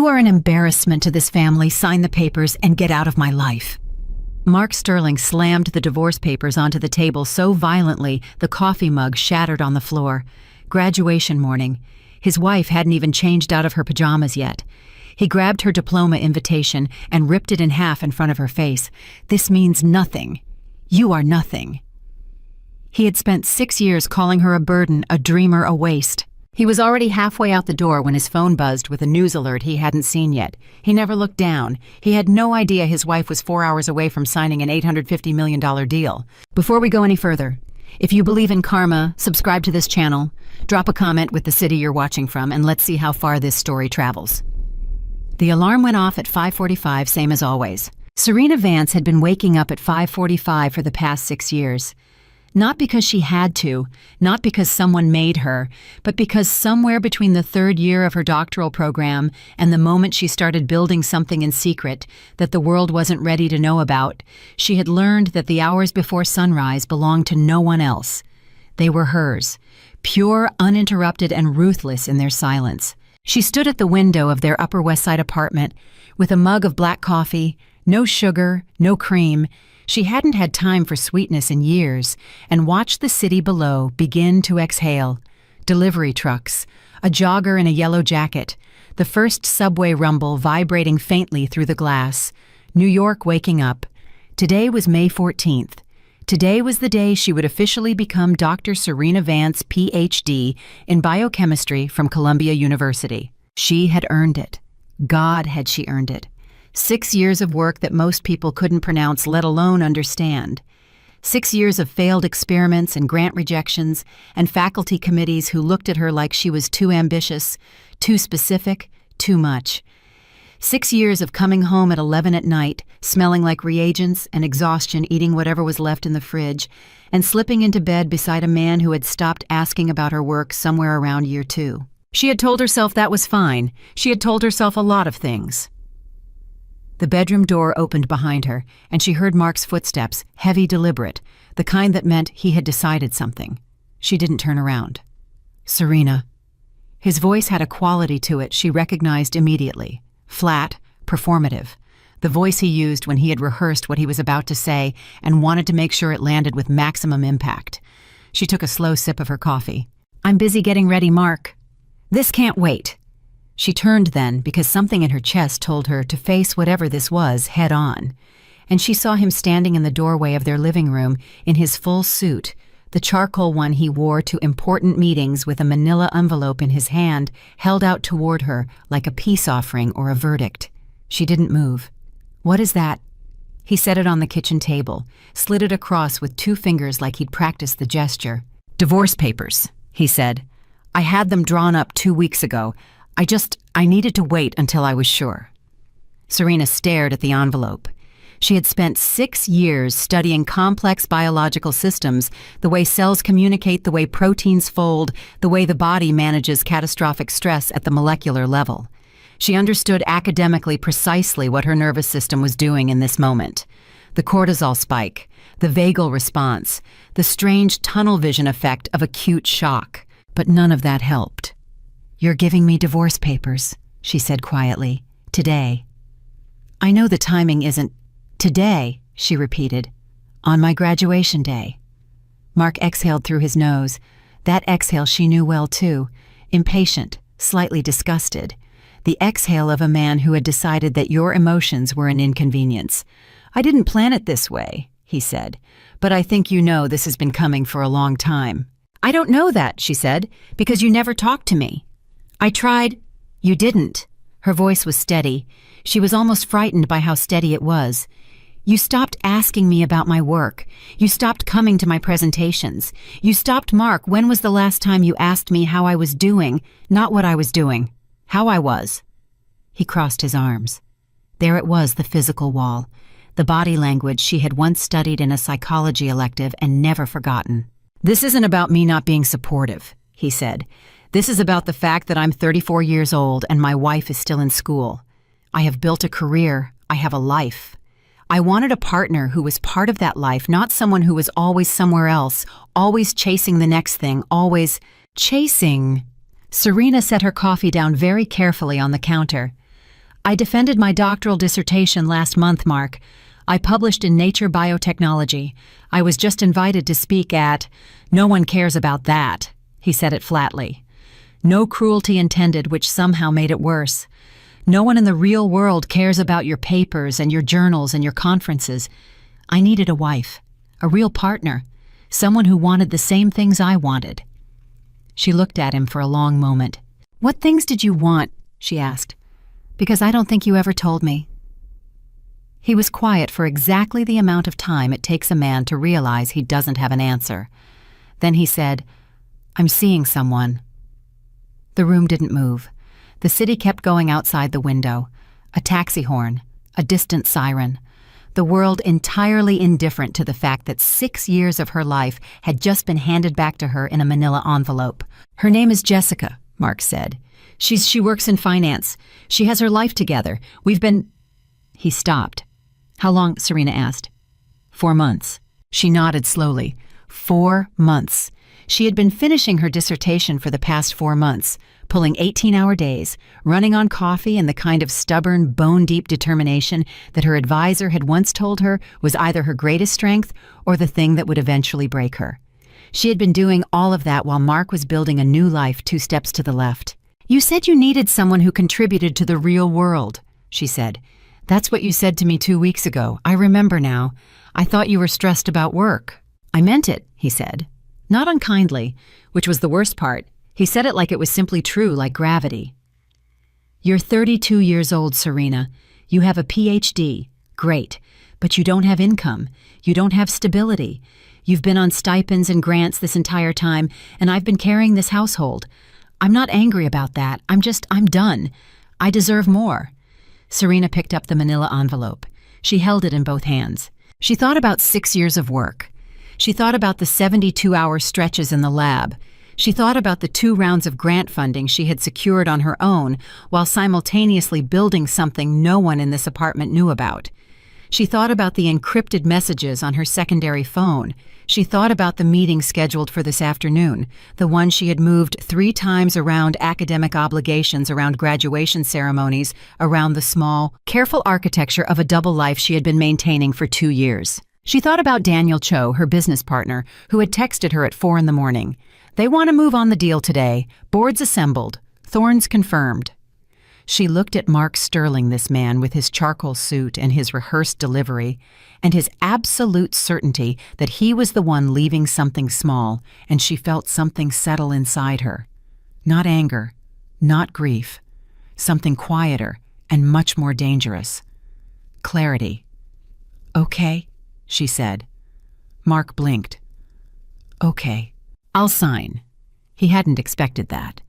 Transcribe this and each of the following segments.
You are an embarrassment to this family. Sign the papers and get out of my life." Mark Sterling slammed the divorce papers onto the table so violently the coffee mug shattered on the floor. Graduation morning. His wife hadn't even changed out of her pajamas yet. He grabbed her diploma invitation and ripped it in half in front of her face. "This means nothing. You are nothing." He had spent 6 years calling her a burden, a dreamer, a waste. He was already halfway out the door when his phone buzzed with a news alert he hadn't seen yet. He never looked down. He had no idea his wife was 4 hours away from signing an $850 million deal. Before we go any further, if you believe in karma, subscribe to this channel, drop a comment with the city you're watching from, and let's see how far this story travels. The alarm went off at 5:45, same as always. Serena Vance had been waking up at 5:45 for the past 6 years. Not because she had to, not because someone made her, but because somewhere between the 3rd year of her doctoral program and the moment she started building something in secret that the world wasn't ready to know about, she had learned that the hours before sunrise belonged to no one else. They were hers, pure, uninterrupted, and ruthless in their silence. She stood at the window of their Upper West Side apartment with a mug of black coffee, no sugar, no cream. She hadn't had time for sweetness in years, and watched the city below begin to exhale. Delivery trucks, a jogger in a yellow jacket, the first subway rumble vibrating faintly through the glass. New York waking up. Today was May 14th. Today was the day she would officially become Dr. Serena Vance, Ph.D. in biochemistry from Columbia University. She had earned it. God had she earned it. 6 years of work that most people couldn't pronounce, let alone understand. 6 years of failed experiments and grant rejections, and faculty committees who looked at her like she was too ambitious, too specific, too much. 6 years of coming home at 11 at night, smelling like reagents and exhaustion, eating whatever was left in the fridge, and slipping into bed beside a man who had stopped asking about her work somewhere around year 2. She had told herself that was fine. She had told herself a lot of things. The bedroom door opened behind her, and she heard Mark's footsteps, heavy, deliberate, the kind that meant he had decided something. She didn't turn around. "Serena." His voice had a quality to it she recognized immediately. Flat, performative. The voice he used when he had rehearsed what he was about to say and wanted to make sure it landed with maximum impact. She took a slow sip of her coffee. "I'm busy getting ready, Mark. This can't wait." She turned then because something in her chest told her to face whatever this was head on. And she saw him standing in the doorway of their living room in his full suit, the charcoal one he wore to important meetings, with a manila envelope in his hand held out toward her like a peace offering or a verdict. She didn't move. "What is that?" He set it on the kitchen table, slid it across with 2 fingers like he'd practiced the gesture. "Divorce papers," he said. "I had them drawn up 2 weeks ago. I needed to wait until I was sure." Serena stared at the envelope. She had spent 6 years studying complex biological systems, the way cells communicate, the way proteins fold, the way the body manages catastrophic stress at the molecular level. She understood academically precisely what her nervous system was doing in this moment. The cortisol spike, the vagal response, the strange tunnel vision effect of acute shock. But none of that helped. "You're giving me divorce papers," she said quietly. "Today." "I know the timing isn't today," she repeated. "On my graduation day." Mark exhaled through his nose. That exhale she knew well too. Impatient, slightly disgusted. The exhale of a man who had decided that your emotions were an inconvenience. "I didn't plan it this way," he said, "but I think you know this has been coming for a long time." "I don't know that," she said, "because you never talked to me." "I tried." "You didn't." Her voice was steady. She was almost frightened by how steady it was. "You stopped asking me about my work. You stopped coming to my presentations. You stopped, Mark. When was the last time you asked me how I was doing? Not what I was doing. How I was." He crossed his arms. There it was, the physical wall. The body language she had once studied in a psychology elective and never forgotten. "This isn't about me not being supportive," he said. "This is about the fact that I'm 34 years old and my wife is still in school. I have built a career. I have a life. I wanted a partner who was part of that life, not someone who was always somewhere else, always chasing the next thing, always chasing." Serena set her coffee down very carefully on the counter. I defended my doctoral dissertation last month, Mark. I published in Nature Biotechnology. I was just invited to speak at— No one cares about that, he said it flatly. No cruelty intended, which somehow made it worse. No one in the real world cares about your papers and your journals and your conferences. I needed a wife, a real partner, someone who wanted the same things I wanted. She looked at him for a long moment. What things did you want? She asked. Because I don't think you ever told me. He was quiet for exactly the amount of time it takes a man to realize he doesn't have an answer. Then he said, I'm seeing someone. The room didn't move. The city kept going outside the window. A taxi horn, a distant siren. The world entirely indifferent to the fact that 6 years of her life had just been handed back to her in a manila envelope. Her name is Jessica, Mark said. She works in finance. She has her life together. We've been— He stopped. How long? Serena asked. 4 months. She nodded slowly. 4 months. She had been finishing her dissertation for the past 4 months, pulling 18-hour days, running on coffee and the kind of stubborn, bone-deep determination that her advisor had once told her was either her greatest strength or the thing that would eventually break her. She had been doing all of that while Mark was building a new life 2 steps to the left. You said you needed someone who contributed to the real world, she said. That's what you said to me 2 weeks ago. I remember now. I thought you were stressed about work. I meant it, he said. Not unkindly, which was the worst part. He said it like it was simply true, like gravity. You're 32 years old, Serena. You have a PhD. Great. But you don't have income. You don't have stability. You've been on stipends and grants this entire time, and I've been carrying this household. I'm not angry about that. I'm done. I deserve more. Serena picked up the manila envelope. She held it in both hands. She thought about 6 years of work. She thought about the 72-hour stretches in the lab. She thought about the 2 rounds of grant funding she had secured on her own while simultaneously building something no one in this apartment knew about. She thought about the encrypted messages on her secondary phone. She thought about the meeting scheduled for this afternoon, the one she had moved 3 times around academic obligations, around graduation ceremonies, around the small, careful architecture of a double life she had been maintaining for 2 years. She thought about Daniel Cho, her business partner, who had texted her at 4 a.m. They want to move on the deal today. Boards assembled. Thorns confirmed. She looked at Mark Sterling, this man with his charcoal suit and his rehearsed delivery, and his absolute certainty that he was the one leaving something small, and she felt something settle inside her. Not anger, not grief, something quieter and much more dangerous. Clarity. Okay, she said. Mark blinked. Okay, I'll sign. He hadn't expected that.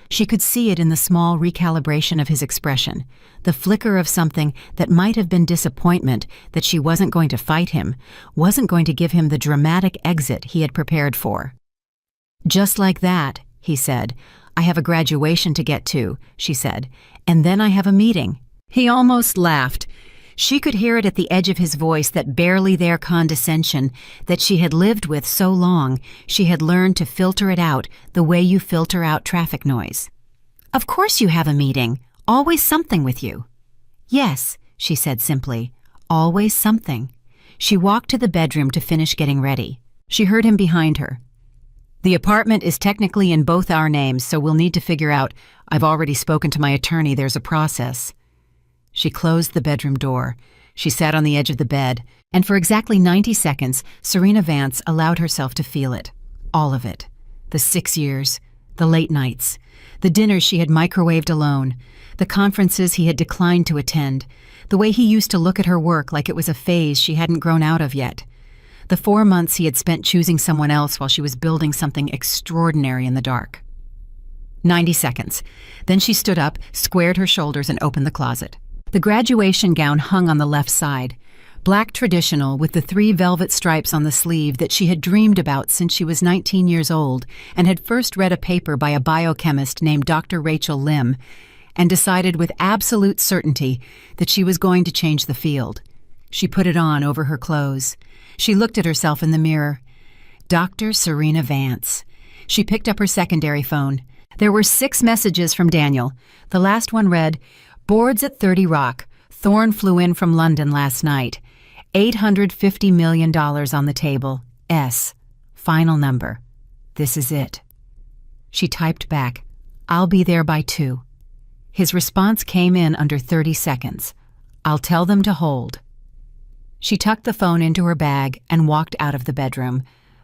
She could see it in the small recalibration of his expression, the flicker of something that might have been disappointment that she wasn't going to fight him, wasn't going to give him the dramatic exit he had prepared for. Just like that, he said. I have a graduation to get to, she said, and then I have a meeting. He almost laughed. She could hear it at the edge of his voice, that barely there condescension that she had lived with so long. She had learned to filter it out the way you filter out traffic noise. Of course you have a meeting. Always something with you. Yes, she said simply. Always something. She walked to the bedroom to finish getting ready. She heard him behind her. The apartment is technically in both our names, so we'll need to figure out. I've already spoken to my attorney. There's a process. She closed the bedroom door. She sat on the edge of the bed, and for exactly 90 seconds, Serena Vance allowed herself to feel it. All of it. The 6 years, the late nights, the dinners she had microwaved alone, the conferences he had declined to attend, the way he used to look at her work like it was a phase she hadn't grown out of yet, the 4 months he had spent choosing someone else while she was building something extraordinary in the dark. 90 seconds. Then she stood up, squared her shoulders, and opened the closet. The graduation gown hung on the left side, black traditional with the 3 velvet stripes on the sleeve that she had dreamed about since she was 19 years old and had first read a paper by a biochemist named Dr. Rachel Lim and decided with absolute certainty that she was going to change the field. She put it on over her clothes. She looked at herself in the mirror. Dr. Serena Vance. She picked up her secondary phone. There were 6 messages from Daniel. The last one read, Boards at 30 Rock. Thorne flew in from London last night. $850 million on the table. S. Final number. This is it. She typed back, "I'll be there by 2. His response came in under 30 seconds. "I'll tell them to hold." She tucked the phone into her bag and walked out of the bedroom.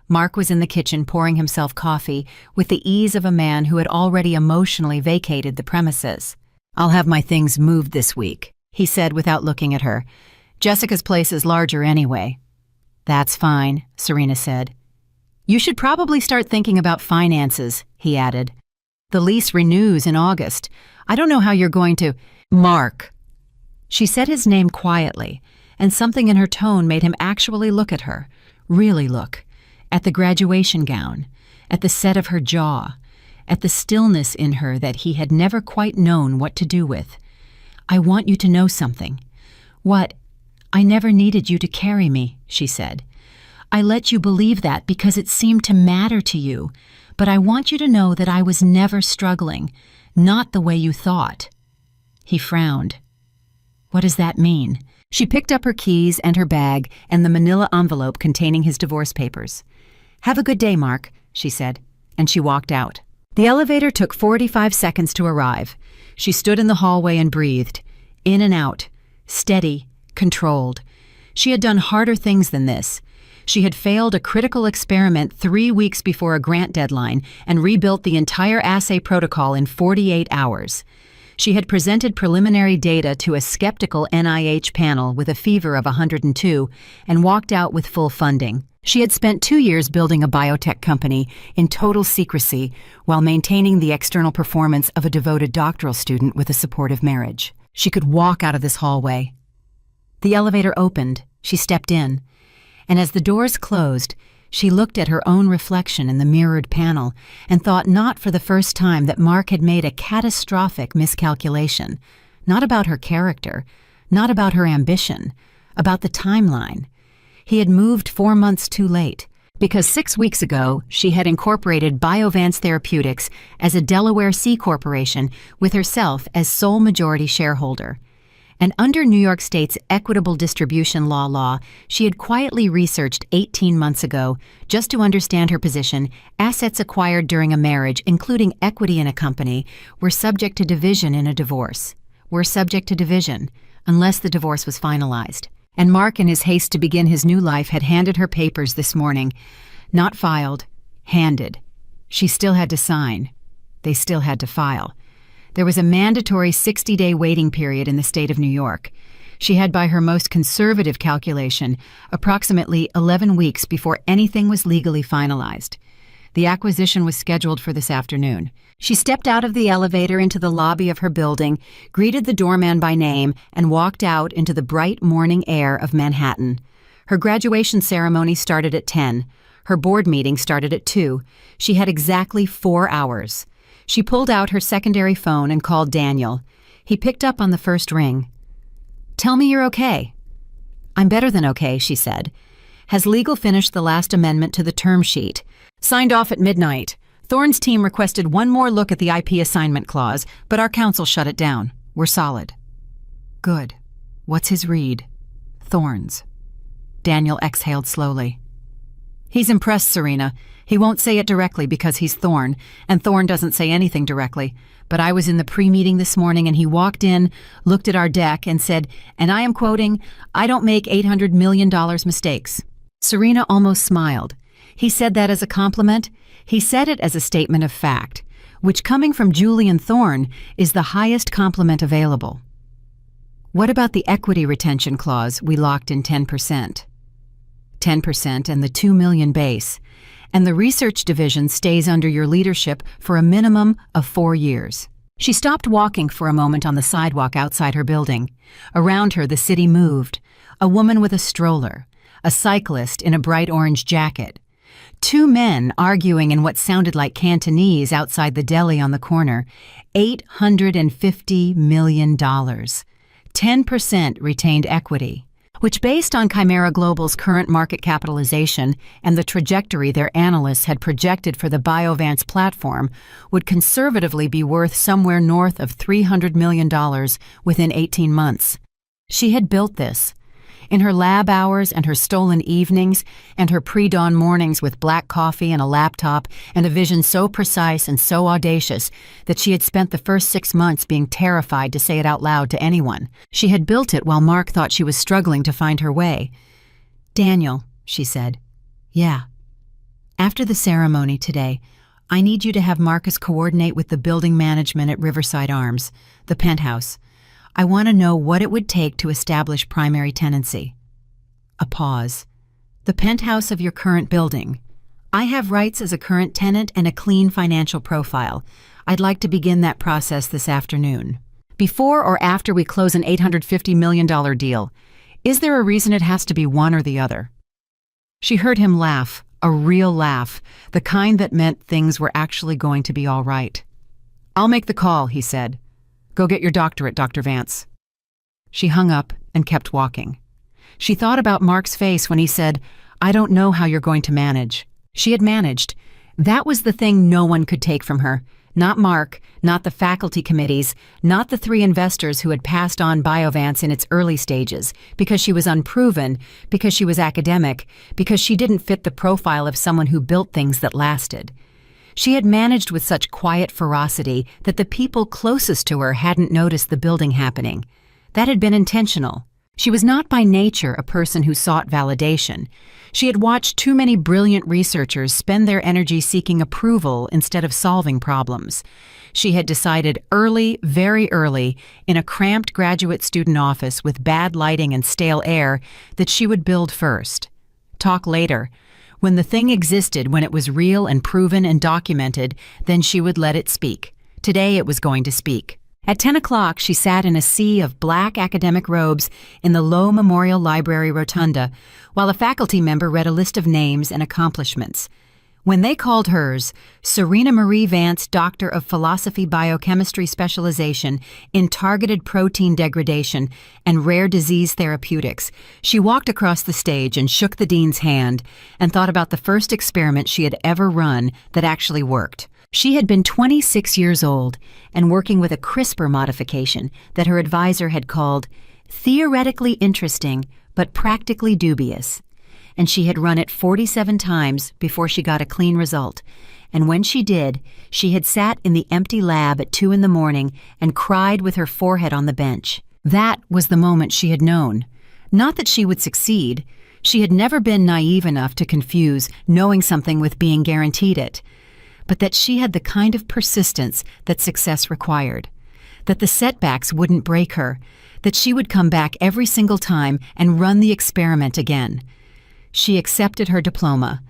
Mark was in the kitchen pouring himself coffee with the ease of a man who had already emotionally vacated the premises. "I'll have my things moved this week," he said without looking at her. "Jessica's place is larger anyway." "That's fine," Serena said. "You should probably start thinking about finances," he added. "The lease renews in August. I don't know how you're going to—" "Mark." She said his name quietly, and something in her tone made him actually look at her, really look, at the graduation gown, at the set of her jaw, at the stillness in her that he had never quite known what to do with. "I want you to know something." "What?" "I never needed you to carry me," she said. "I let you believe that because it seemed to matter to you, but I want you to know that I was never struggling, not the way you thought." He frowned. "What does that mean?" She picked up her keys and her bag and the manila envelope containing his divorce papers. "Have a good day, Mark," she said, and she walked out. The elevator took 45 seconds to arrive. She stood in the hallway and breathed, in and out, steady, controlled. She had done harder things than this. She had failed a critical experiment 3 weeks before a grant deadline and rebuilt the entire assay protocol in 48 hours. She had presented preliminary data to a skeptical NIH panel with a fever of 102 and walked out with full funding. She had spent 2 years building a biotech company in total secrecy while maintaining the external performance of a devoted doctoral student with a supportive marriage. She could walk out of this hallway. The elevator opened. She stepped in. And as the doors closed, she looked at her own reflection in the mirrored panel and thought not for the first time that Mark had made a catastrophic miscalculation, not about her character, not about her ambition, about the timeline. He had moved 4 months too late, because 6 weeks ago she had incorporated Biovance Therapeutics as a Delaware C corporation with herself as sole majority shareholder. And under New York State's equitable distribution law, she had quietly researched 18 months ago, just to understand her position, assets acquired during a marriage, including equity in a company, were subject to division in a divorce. Were subject to division, unless the divorce was finalized. And Mark, in his haste to begin his new life, had handed her papers this morning. Not filed, handed. She still had to sign. They still had to file. There was a mandatory 60-day waiting period in the state of New York. She had, by her most conservative calculation, approximately 11 weeks before anything was legally finalized. The acquisition was scheduled for this afternoon. She stepped out of the elevator into the lobby of her building, greeted the doorman by name, and walked out into the bright morning air of Manhattan. Her graduation ceremony started at 10. Her board meeting started at 2. She had exactly 4 hours. She pulled out her secondary phone and called Daniel. He picked up on the first ring. "Tell me you're okay." "I'm better than okay," she said. "Has legal finished the last amendment to the term sheet? Signed off at midnight. Thorne's team requested one more look at the IP assignment clause, but our counsel shut it down. We're solid." "Good. What's his read?" "Thorne's." Daniel exhaled slowly. "He's impressed, Serena. He won't say it directly because he's Thorne, and Thorne doesn't say anything directly. But I was in the pre-meeting this morning and he walked in, looked at our deck, and said, and I am quoting, 'I don't make $800 million mistakes.'" Serena almost smiled. He said that as a compliment. He said it as a statement of fact, which, coming from Julian Thorne, is the highest compliment available. "What about the equity retention clause we locked in 10%? 10% and the $2 million base. And the research division stays under your leadership for a minimum of 4 years." She stopped walking for a moment on the sidewalk outside her building. Around her, the city moved. A woman with a stroller, a cyclist in a bright orange jacket, 2 men arguing in what sounded like Cantonese outside the deli on the corner. $850 million. 10% retained equity. which, based on Chimera Global's current market capitalization and the trajectory their analysts had projected for the Biovance platform, would conservatively be worth somewhere north of $300 million within 18 months. She had built this. In her lab hours and her stolen evenings and her pre-dawn mornings with black coffee and a laptop and a vision so precise and so audacious that she had spent the first 6 months being terrified to say it out loud to anyone. She had built it while Mark thought she was struggling to find her way. "Daniel," she said. "Yeah. After the ceremony today, I need you to have Marcus coordinate with the building management at Riverside Arms, the penthouse. I want to know what it would take to establish primary tenancy." A pause. "The penthouse of your current building. I have rights as a current tenant and a clean financial profile. I'd like to begin that process this afternoon. Before or after we close an $850 million deal, is there a reason it has to be one or the other?" She heard him laugh, a real laugh, the kind that meant things were actually going to be all right. "I'll make the call," he said. "Go get your doctorate, Dr. Vance." She hung up and kept walking. She thought about Mark's face when he said, "I don't know how you're going to manage." She had managed. That was the thing no one could take from her. Not Mark, not the faculty committees, not the 3 investors who had passed on Biovance in its early stages, because she was unproven, because she was academic, because she didn't fit the profile of someone who built things that lasted. She had managed with such quiet ferocity that the people closest to her hadn't noticed the building happening. That had been intentional. She was not by nature a person who sought validation. She had watched too many brilliant researchers spend their energy seeking approval instead of solving problems. She had decided early, very early, in a cramped graduate student office with bad lighting and stale air, that she would build first. Talk later. When the thing existed, when it was real and proven and documented, then she would let it speak. Today it was going to speak. At 10 o'clock, she sat in a sea of black academic robes in the Low Memorial Library rotunda, while a faculty member read a list of names and accomplishments. When they called hers, Serena Marie Vance, Doctor of Philosophy Biochemistry Specialization in Targeted Protein Degradation and Rare Disease Therapeutics, she walked across the stage and shook the dean's hand and thought about the first experiment she had ever run that actually worked. She had been 26 years old and working with a CRISPR modification that her advisor had called theoretically interesting but practically dubious. And she had run it 47 times before she got a clean result. And when she did, she had sat in the empty lab at 2 a.m. and cried with her forehead on the bench. That was the moment she had known. Not that she would succeed. She had never been naive enough to confuse knowing something with being guaranteed it. But that she had the kind of persistence that success required. That the setbacks wouldn't break her. That she would come back every single time and run the experiment again. She accepted her diploma.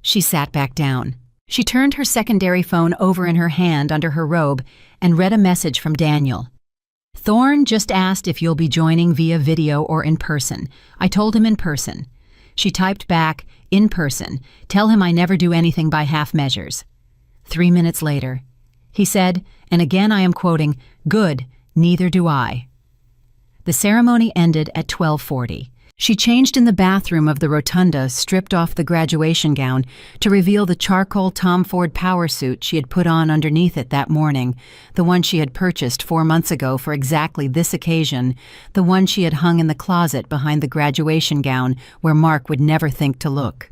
She sat back down. She turned her secondary phone over in her hand under her robe and read a message from Daniel. "Thorne just asked if you'll be joining via video or in person. I told him in person." She typed back, "In person. Tell him I never do anything by half measures." 3 minutes later, he said, and again I am quoting, "Good, neither do I." The ceremony ended at 12:40. She changed in the bathroom of the rotunda, stripped off the graduation gown to reveal the charcoal Tom Ford power suit she had put on underneath it that morning, the one she had purchased 4 months ago for exactly this occasion, the one she had hung in the closet behind the graduation gown where Mark would never think to look.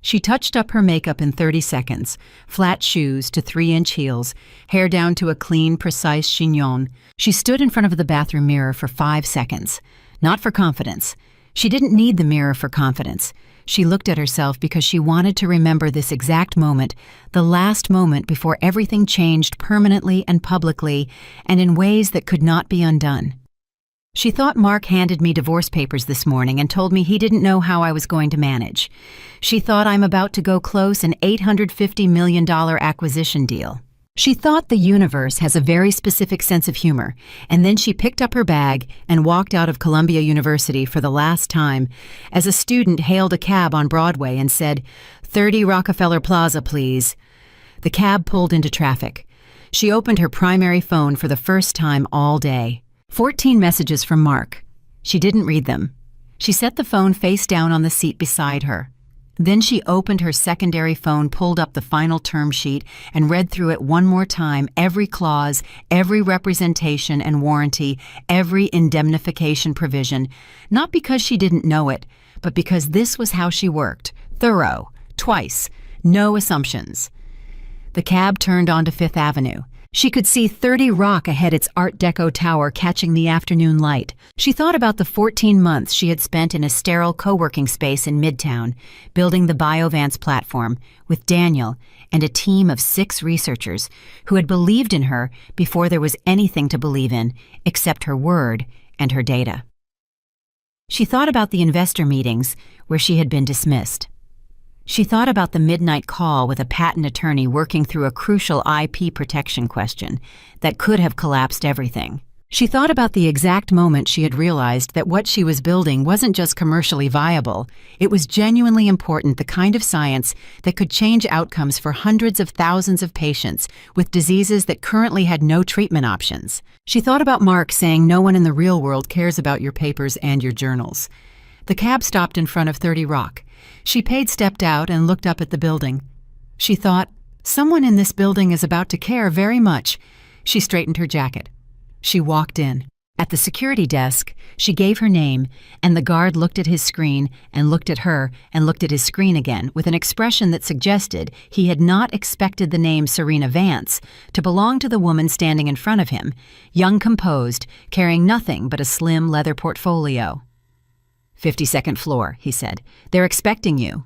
She touched up her makeup in 30 seconds, flat shoes to 3-inch heels, hair down to a clean, precise chignon. She stood in front of the bathroom mirror for 5 seconds. Not for confidence. She didn't need the mirror for confidence. She looked at herself because she wanted to remember this exact moment, the last moment before everything changed permanently and publicly, and in ways that could not be undone. She thought Mark handed me divorce papers this morning and told me he didn't know how I was going to manage. She thought I'm about to go close an $850 million acquisition deal. She thought the universe has a very specific sense of humor, and then she picked up her bag and walked out of Columbia University for the last time as a student hailed a cab on Broadway and said, 30 Rockefeller Plaza, please. The cab pulled into traffic. She opened her primary phone for the first time all day. 14 messages from Mark. She didn't read them. She set the phone face down on the seat beside her. Then she opened her secondary phone, pulled up the final term sheet, and read through it one more time, every clause, every representation and warranty, every indemnification provision, not because she didn't know it, but because this was how she worked. Thorough. Twice. No assumptions. The cab turned onto Fifth Avenue. She could see 30 Rock ahead, its Art Deco tower catching the afternoon light. She thought about the 14 months she had spent in a sterile co-working space in Midtown, building the Biovance platform, with Daniel and a team of 6 researchers who had believed in her before there was anything to believe in except her word and her data. She thought about the investor meetings where she had been dismissed. She thought about the midnight call with a patent attorney working through a crucial IP protection question that could have collapsed everything. She thought about the exact moment she had realized that what she was building wasn't just commercially viable, it was genuinely important, the kind of science that could change outcomes for hundreds of thousands of patients with diseases that currently had no treatment options. She thought about Mark saying no one in the real world cares about your papers and your journals. The cab stopped in front of 30 Rock. She stepped out and looked up at the building. She thought, someone in this building is about to care very much. She straightened her jacket. She walked in. At the security desk, she gave her name, and the guard looked at his screen and looked at her and looked at his screen again with an expression that suggested he had not expected the name Serena Vance to belong to the woman standing in front of him, young, composed, carrying nothing but a slim leather portfolio. 52nd floor, he said. They're expecting you.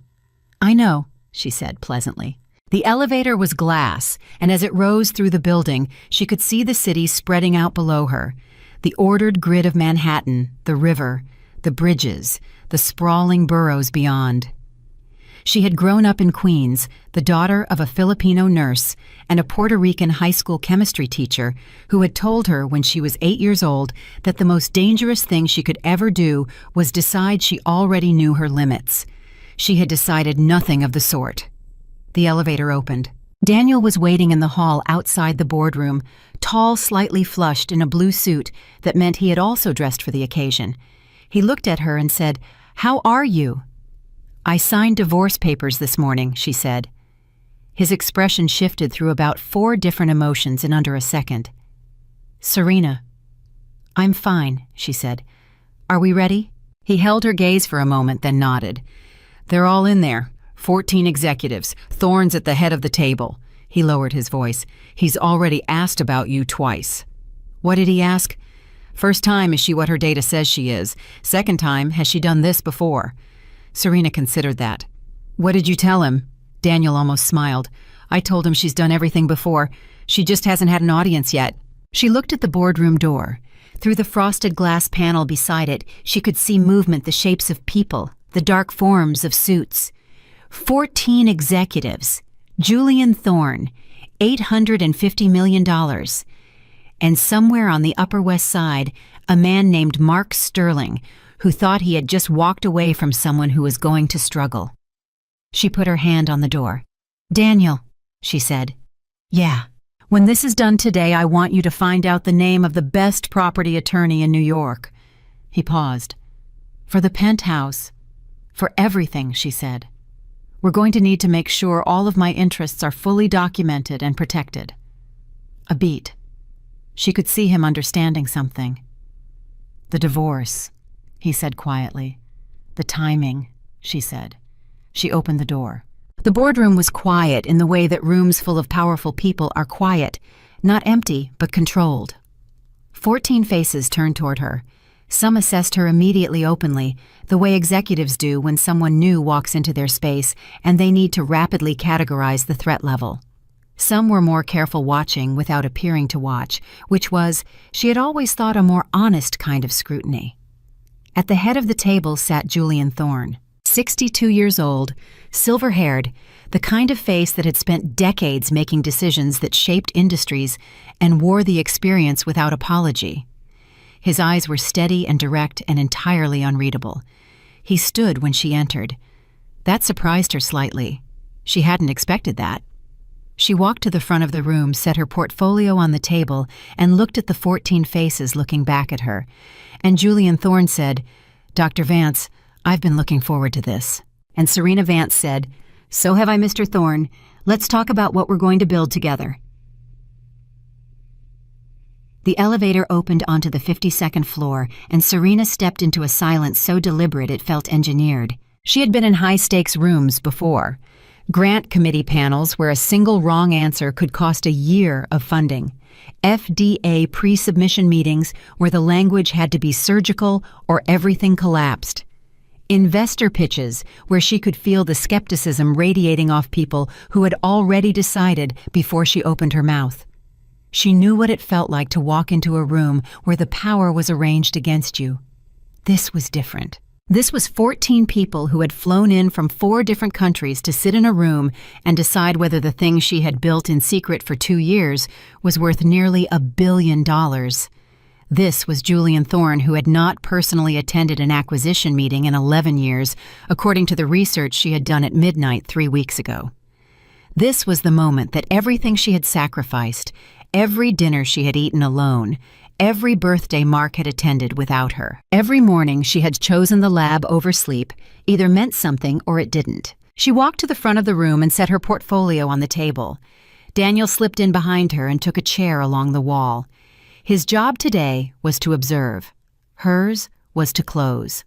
I know, she said pleasantly. The elevator was glass, and as it rose through the building, she could see the city spreading out below her. The ordered grid of Manhattan, the river, the bridges, the sprawling boroughs beyond. She had grown up in Queens, the daughter of a Filipino nurse and a Puerto Rican high school chemistry teacher who had told her when she was 8 years old that the most dangerous thing she could ever do was decide she already knew her limits. She had decided nothing of the sort. The elevator opened. Daniel was waiting in the hall outside the boardroom, tall, slightly flushed in a blue suit that meant he had also dressed for the occasion. He looked at her and said, "How are you?" "I signed divorce papers this morning," she said. His expression shifted through about 4 different emotions in under a second. "Serena." "I'm fine," she said. "Are we ready?" He held her gaze for a moment, then nodded. "They're all in there. 14 executives. Thorne's at the head of the table." He lowered his voice. "He's already asked about you twice." "What did he ask?" "First time, is she what her data says she is? Second time, has she done this before?" Serena considered that. "What did you tell him?" Daniel almost smiled. "I told him she's done everything before. She just hasn't had an audience yet." She looked at the boardroom door. Through the frosted glass panel beside it, she could see movement, the shapes of people, the dark forms of suits. 14 executives. Julian Thorne, $850 million. And somewhere on the Upper West Side, a man named Mark Sterling, who thought he had just walked away from someone who was going to struggle. She put her hand on the door. "Daniel," she said. "Yeah. When this is done today, I want you to find out the name of the best property attorney in New York." He paused. "For the penthouse. For everything," she said. "We're going to need to make sure all of my interests are fully documented and protected." A beat. She could see him understanding something. "The divorce," he said quietly. "The timing," she said. She opened the door. The boardroom was quiet in the way that rooms full of powerful people are quiet, not empty, but controlled. 14 faces turned toward her. Some assessed her immediately openly, the way executives do when someone new walks into their space and they need to rapidly categorize the threat level. Some were more careful watching without appearing to watch, which was, she had always thought, a more honest kind of scrutiny. At the head of the table sat Julian Thorne, 62 years old, silver-haired, the kind of face that had spent decades making decisions that shaped industries and wore the experience without apology. His eyes were steady and direct and entirely unreadable. He stood when she entered. That surprised her slightly. She hadn't expected that. She walked to the front of the room, set her portfolio on the table, and looked at the 14 faces looking back at her. And Julian Thorne said, "Dr. Vance, I've been looking forward to this." And Serena Vance said, "So have I, Mr. Thorne. Let's talk about what we're going to build together." The elevator opened onto the 52nd floor, and Serena stepped into a silence so deliberate it felt engineered. She had been in high-stakes rooms before. Grant committee panels where a single wrong answer could cost a year of funding. FDA pre-submission meetings where the language had to be surgical or everything collapsed. Investor pitches where she could feel the skepticism radiating off people who had already decided before she opened her mouth. She knew what it felt like to walk into a room where the power was arranged against you. This was different. This was 14 people who had flown in from 4 different countries to sit in a room and decide whether the thing she had built in secret for 2 years was worth nearly $1 billion. This was Julian Thorne, who had not personally attended an acquisition meeting in 11 years, according to the research she had done at midnight 3 weeks ago. This was the moment that everything she had sacrificed, every dinner she had eaten alone, every birthday Mark had attended without her, every morning she had chosen the lab over sleep, either meant something or it didn't. She walked to the front of the room and set her portfolio on the table. Daniel slipped in behind her and took a chair along the wall. His job today was to observe. Hers was to close.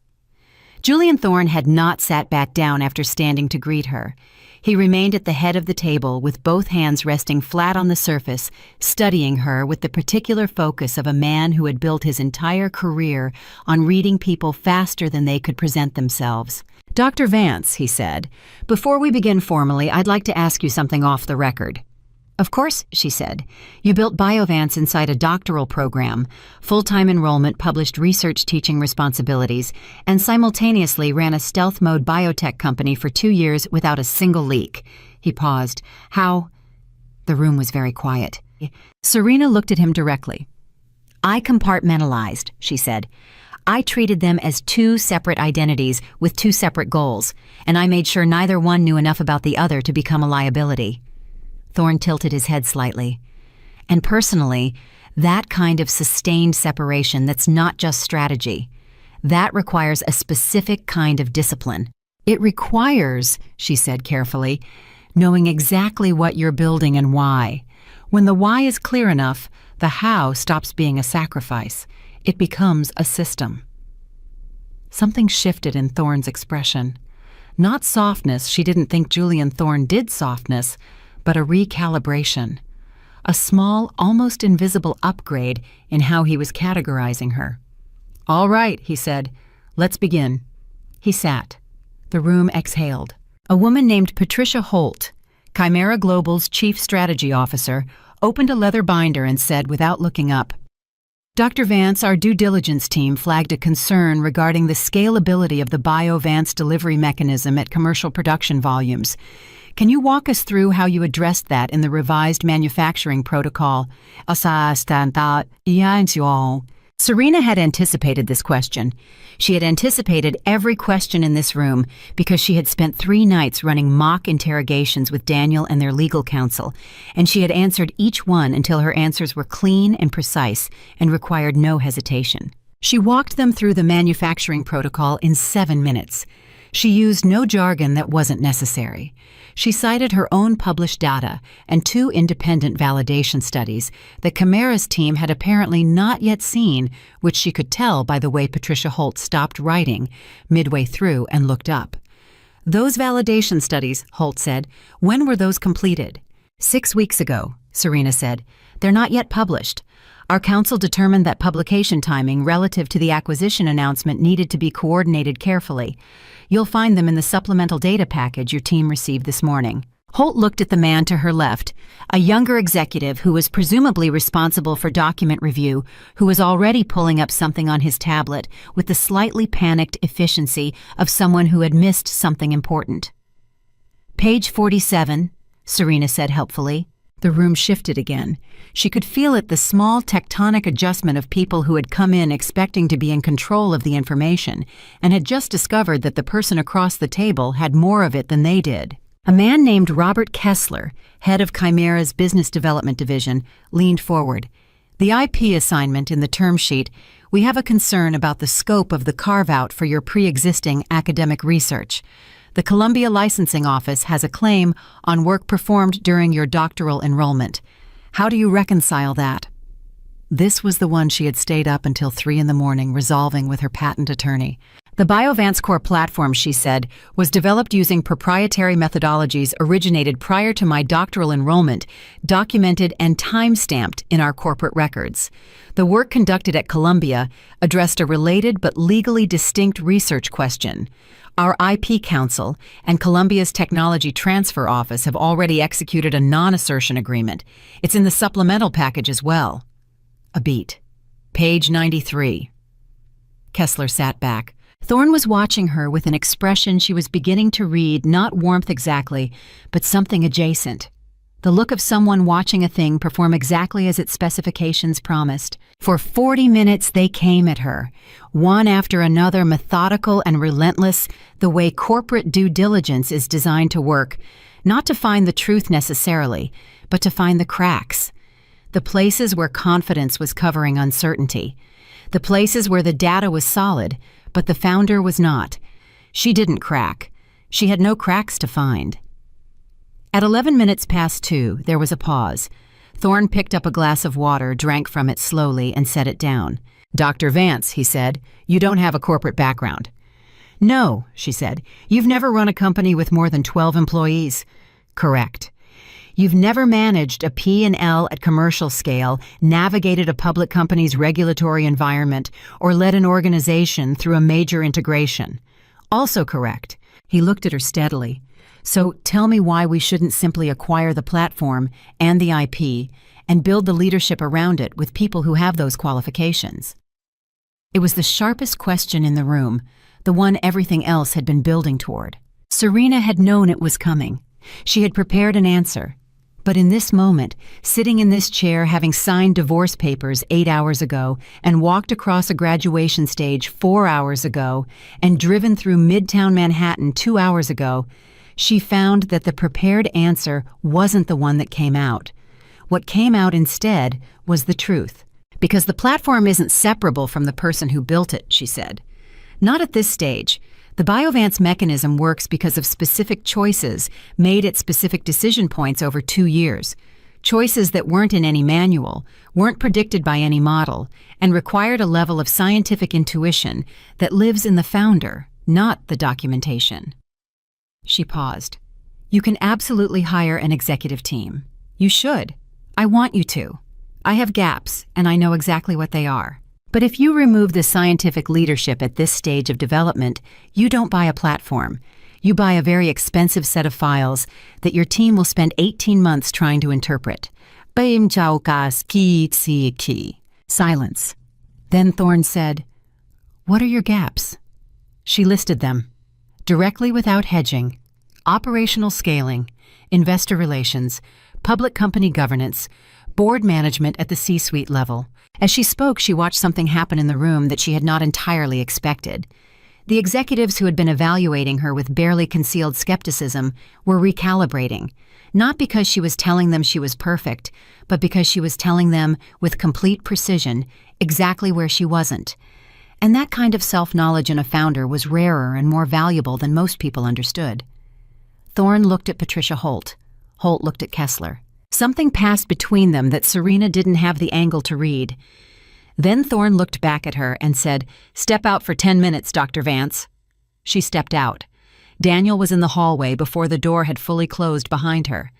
Julian Thorne had not sat back down after standing to greet her. He remained at the head of the table with both hands resting flat on the surface, studying her with the particular focus of a man who had built his entire career on reading people faster than they could present themselves. "Dr. Vance," he said, "before we begin formally, I'd like to ask you something off the record." "Of course," she said. "You built BioVance inside a doctoral program, full-time enrollment, published research teaching responsibilities, and simultaneously ran a stealth mode biotech company for 2 years without a single leak." He paused. "How?" The room was very quiet. Serena looked at him directly. "I compartmentalized," she said. "I treated them as 2 separate identities with 2 separate goals, and I made sure neither one knew enough about the other to become a liability." Thorne tilted his head slightly. "And personally, that kind of sustained separation that's not just strategy. That requires a specific kind of discipline. It requires," she said carefully, "knowing exactly what you're building and why. When the why is clear enough, the how stops being a sacrifice. It becomes a system." Something shifted in Thorne's expression. Not softness, she didn't think Julian Thorne did softness, but a recalibration. A small, almost invisible upgrade in how he was categorizing her. "All right," he said. "Let's begin." He sat. The room exhaled. A woman named Patricia Holt, Chimera Global's chief strategy officer, opened a leather binder and said without looking up, "Dr. Vance, our due diligence team flagged a concern regarding the scalability of the BioVance delivery mechanism at commercial production volumes. Can you walk us through how you addressed that in the revised manufacturing protocol?" Serena had anticipated this question. She had anticipated every question in this room because she had spent 3 nights running mock interrogations with Daniel and their legal counsel, and she had answered each one until her answers were clean and precise and required no hesitation. She walked them through the manufacturing protocol in 7 minutes. She used no jargon that wasn't necessary. She cited her own published data and 2 independent validation studies that Chimera's team had apparently not yet seen, which she could tell by the way Patricia Holt stopped writing midway through and looked up. "Those validation studies," Holt said, "when were those completed?" 6 weeks ago, Serena said. "They're not yet published. Our counsel determined that publication timing relative to the acquisition announcement needed to be coordinated carefully. You'll find them in the supplemental data package your team received this morning." Holt looked at the man to her left, a younger executive who was presumably responsible for document review, who was already pulling up something on his tablet with the slightly panicked efficiency of someone who had missed something important. "Page 47, Serena said helpfully. The room shifted again. She could feel it, the small tectonic adjustment of people who had come in expecting to be in control of the information and had just discovered that the person across the table had more of it than they did. A man named Robert Kessler, head of Chimera's business development division, leaned forward. The IP assignment in the term sheet We have a concern about the scope of the carve-out for your pre-existing academic research. The Columbia Licensing Office has a claim on work performed during your doctoral enrollment. How do you reconcile that? This was the one she had stayed up until 3 a.m. resolving with her patent attorney. The Biovance Core platform, she said, was developed using proprietary methodologies originated prior to my doctoral enrollment, documented and time-stamped in our corporate records. The work conducted at Columbia addressed a related but legally distinct research question. Our IP Council and Columbia's Technology Transfer Office have already executed a non-assertion agreement. It's in the supplemental package as well. A beat. Page 93. Kessler sat back. Thorne was watching her with an expression she was beginning to read, not warmth exactly, but something adjacent. The look of someone watching a thing perform exactly as its specifications promised. For 40 minutes they came at her, one after another, methodical and relentless, the way corporate due diligence is designed to work, not to find the truth necessarily, but to find the cracks. The places where confidence was covering uncertainty. The places where the data was solid, but the founder was not. She didn't crack. She had no cracks to find. At 11 minutes past 2, there was a pause. Thorne picked up a glass of water, drank from it slowly, and set it down. "Dr. Vance," he said, "you don't have a corporate background." "No," she said. "You've never run a company with more than 12 employees." "Correct." "You've never managed a P&L at commercial scale, navigated a public company's regulatory environment, or led an organization through a major integration." "Also correct." He looked at her steadily. "So tell me why we shouldn't simply acquire the platform and the IP and build the leadership around it with people who have those qualifications." It was the sharpest question in the room, the one everything else had been building toward. Serena had known it was coming. She had prepared an answer. But in this moment, sitting in this chair having signed divorce papers 8 hours ago and walked across a graduation stage 4 hours ago and driven through Midtown Manhattan 2 hours ago, she found that the prepared answer wasn't the one that came out. What came out instead was the truth. "Because the platform isn't separable from the person who built it," she said. "Not at this stage. The Biovance mechanism works because of specific choices made at specific decision points over 2 years. Choices that weren't in any manual, weren't predicted by any model, and required a level of scientific intuition that lives in the founder, not the documentation." She paused. "You can absolutely hire an executive team. You should. I want you to. I have gaps, and I know exactly what they are. But if you remove the scientific leadership at this stage of development, you don't buy a platform. You buy a very expensive set of files that your team will spend 18 months trying to interpret." Silence. Then Thorne said, "What are your gaps?" She listed them. Directly without hedging, operational scaling, investor relations, public company governance, board management at the C-suite level. As she spoke, she watched something happen in the room that she had not entirely expected. The executives who had been evaluating her with barely concealed skepticism were recalibrating, not because she was telling them she was perfect, but because she was telling them with complete precision exactly where she wasn't. And that kind of self-knowledge in a founder was rarer and more valuable than most people understood. Thorne looked at Patricia Holt. Holt looked at Kessler. Something passed between them that Serena didn't have the angle to read. Then Thorne looked back at her and said, "Step out for 10 minutes, Dr. Vance." She stepped out. Daniel was in the hallway before the door had fully closed behind her.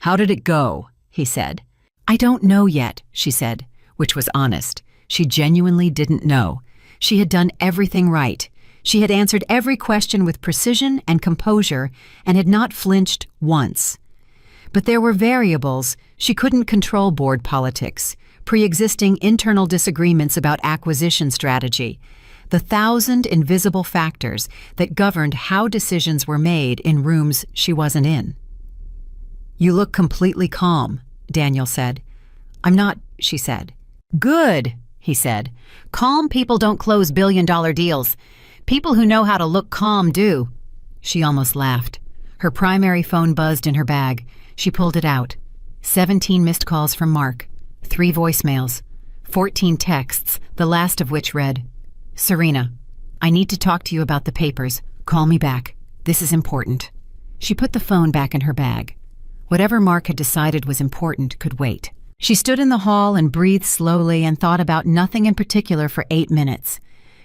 "How did it go?" he said. "I don't know yet," she said, which was honest. She genuinely didn't know. She had done everything right. She had answered every question with precision and composure and had not flinched once. But there were variables. She couldn't control board politics, pre-existing internal disagreements about acquisition strategy, the 1,000 invisible factors that governed how decisions were made in rooms she wasn't in. "You look completely calm," Daniel said. "I'm not," she said. "Good," he said. "Calm people don't close billion-dollar deals. People who know how to look calm do." She almost laughed. Her primary phone buzzed in her bag. She pulled it out. 17 missed calls from Mark. 3 voicemails. 14 texts, the last of which read, "Serena, I need to talk to you about the papers. Call me back. This is important." She put the phone back in her bag. Whatever Mark had decided was important could wait. She stood in the hall and breathed slowly and thought about nothing in particular for 8 minutes.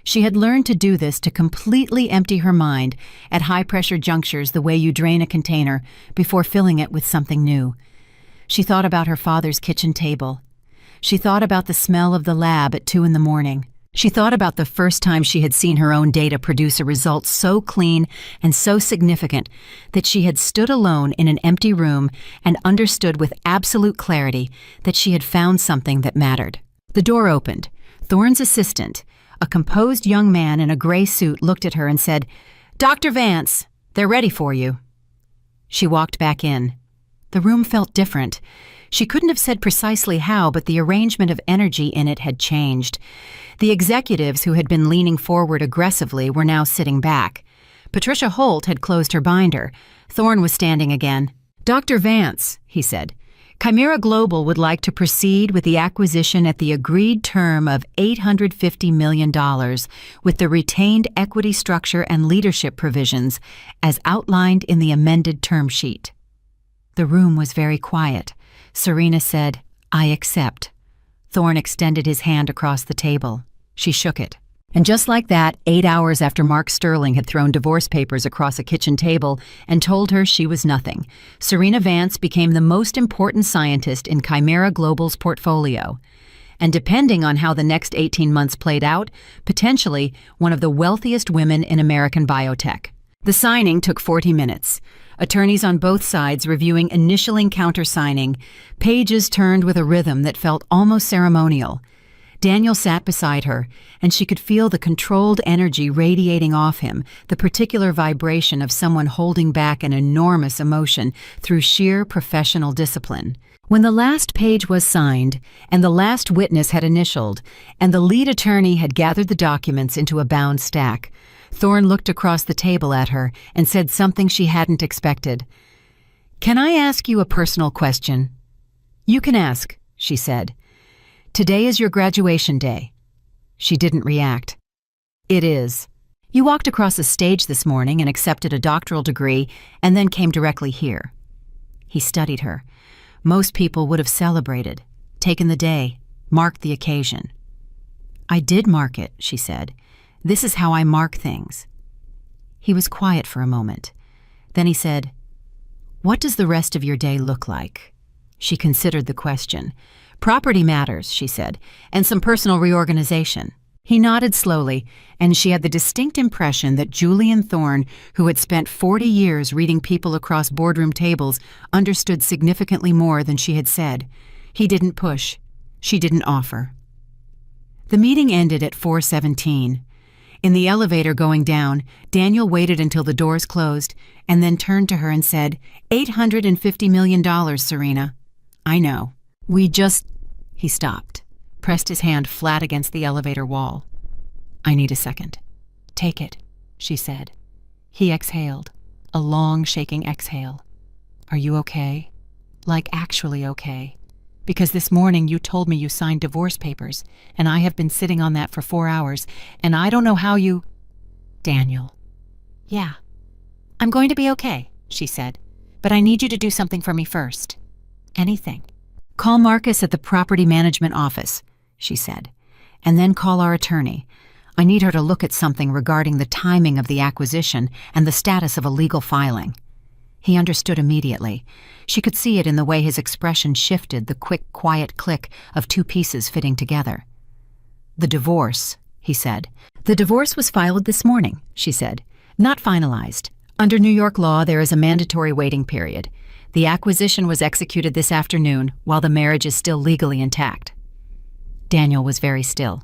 She had learned to do this to completely empty her mind at high-pressure junctures the way you drain a container before filling it with something new. She thought about her father's kitchen table. She thought about the smell of the lab at 2 in the morning. She thought about the first time she had seen her own data produce a result so clean and so significant that she had stood alone in an empty room and understood with absolute clarity that she had found something that mattered. The door opened. Thorne's assistant, a composed young man in a gray suit, looked at her and said, "Dr. Vance, they're ready for you." She walked back in. The room felt different. She couldn't have said precisely how, but the arrangement of energy in it had changed. The executives who had been leaning forward aggressively were now sitting back. Patricia Holt had closed her binder. Thorne was standing again. "Dr. Vance," he said, "Chimera Global would like to proceed with the acquisition at the agreed term of $850 million with the retained equity structure and leadership provisions as outlined in the amended term sheet." The room was very quiet. Serena said, "I accept." Thorne extended his hand across the table. She shook it. And just like that, 8 hours after Mark Sterling had thrown divorce papers across a kitchen table and told her she was nothing, Serena Vance became the most important scientist in Chimera Global's portfolio. And depending on how the next 18 months played out, potentially one of the wealthiest women in American biotech. The signing took 40 minutes. Attorneys on both sides reviewing initialing countersigning, pages turned with a rhythm that felt almost ceremonial. Daniel sat beside her, and she could feel the controlled energy radiating off him, the particular vibration of someone holding back an enormous emotion through sheer professional discipline. When the last page was signed, and the last witness had initialed, and the lead attorney had gathered the documents into a bound stack, Thorne looked across the table at her and said something she hadn't expected. "Can I ask you a personal question?" "You can ask," she said. "Today is your graduation day." She didn't react. "It is. You walked across a stage this morning and accepted a doctoral degree and then came directly here." He studied her. Most people would have celebrated, taken the day, marked the occasion. "I did mark it," she said. "This is how I mark things." He was quiet for a moment. Then he said, "What does the rest of your day look like?" She considered the question. "Property matters," she said, "and some personal reorganization." He nodded slowly, and she had the distinct impression that Julian Thorne, who had spent 40 years reading people across boardroom tables, understood significantly more than she had said. He didn't push. She didn't offer. The meeting ended at 4:17. In the elevator going down, Daniel waited until the doors closed and then turned to her and said, $850 million, Serena. "I know. He stopped, pressed his hand flat against the elevator wall. "I need a second." "Take it," she said. He exhaled, a long, shaking exhale. "Are you okay? Like actually okay? Because this morning you told me you signed divorce papers, and I have been sitting on that for 4 hours, and I don't know how you—" "Daniel." "Yeah. I'm going to be okay," she said, "but I need you to do something for me first. Anything." "Call Marcus at the property management office," she said, "and then call our attorney. I need her to look at something regarding the timing of the acquisition and the status of a legal filing." He understood immediately. She could see it in the way his expression shifted, the quick, quiet click of two pieces fitting together. "The divorce," he said. "The divorce was filed this morning," she said. "Not finalized. Under New York law, there is a mandatory waiting period. The acquisition was executed this afternoon, while the marriage is still legally intact." Daniel was very still.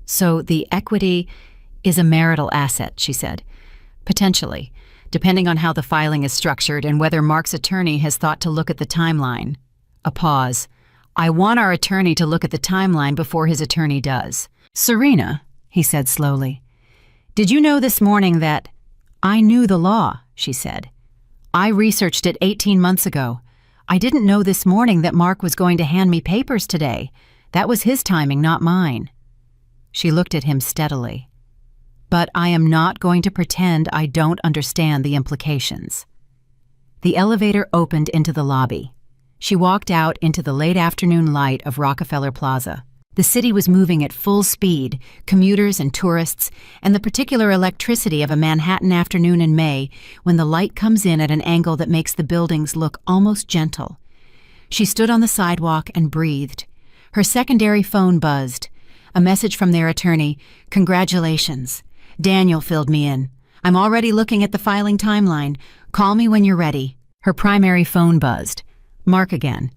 "So the equity is a marital asset," she said. "Potentially, depending on how the filing is structured and whether Mark's attorney has thought to look at the timeline." A pause. "I want our attorney to look at the timeline before his attorney does." "Serena," he said slowly, "did you know this morning that—" "I knew the law," she said. "I researched it 18 months ago. I didn't know this morning that Mark was going to hand me papers today. That was his timing, not mine. She looked at him steadily. But I am not going to pretend I don't understand the implications. The elevator opened into the lobby. She walked out into the late afternoon light of Rockefeller Plaza. The city was moving at full speed, commuters and tourists, and the particular electricity of a Manhattan afternoon in May when the light comes in at an angle that makes the buildings look almost gentle. She stood on the sidewalk and breathed. Her secondary phone buzzed. A message from their attorney, "Congratulations. Daniel filled me in. I'm already looking at the filing timeline. Call me when you're ready." Her primary phone buzzed. Mark again.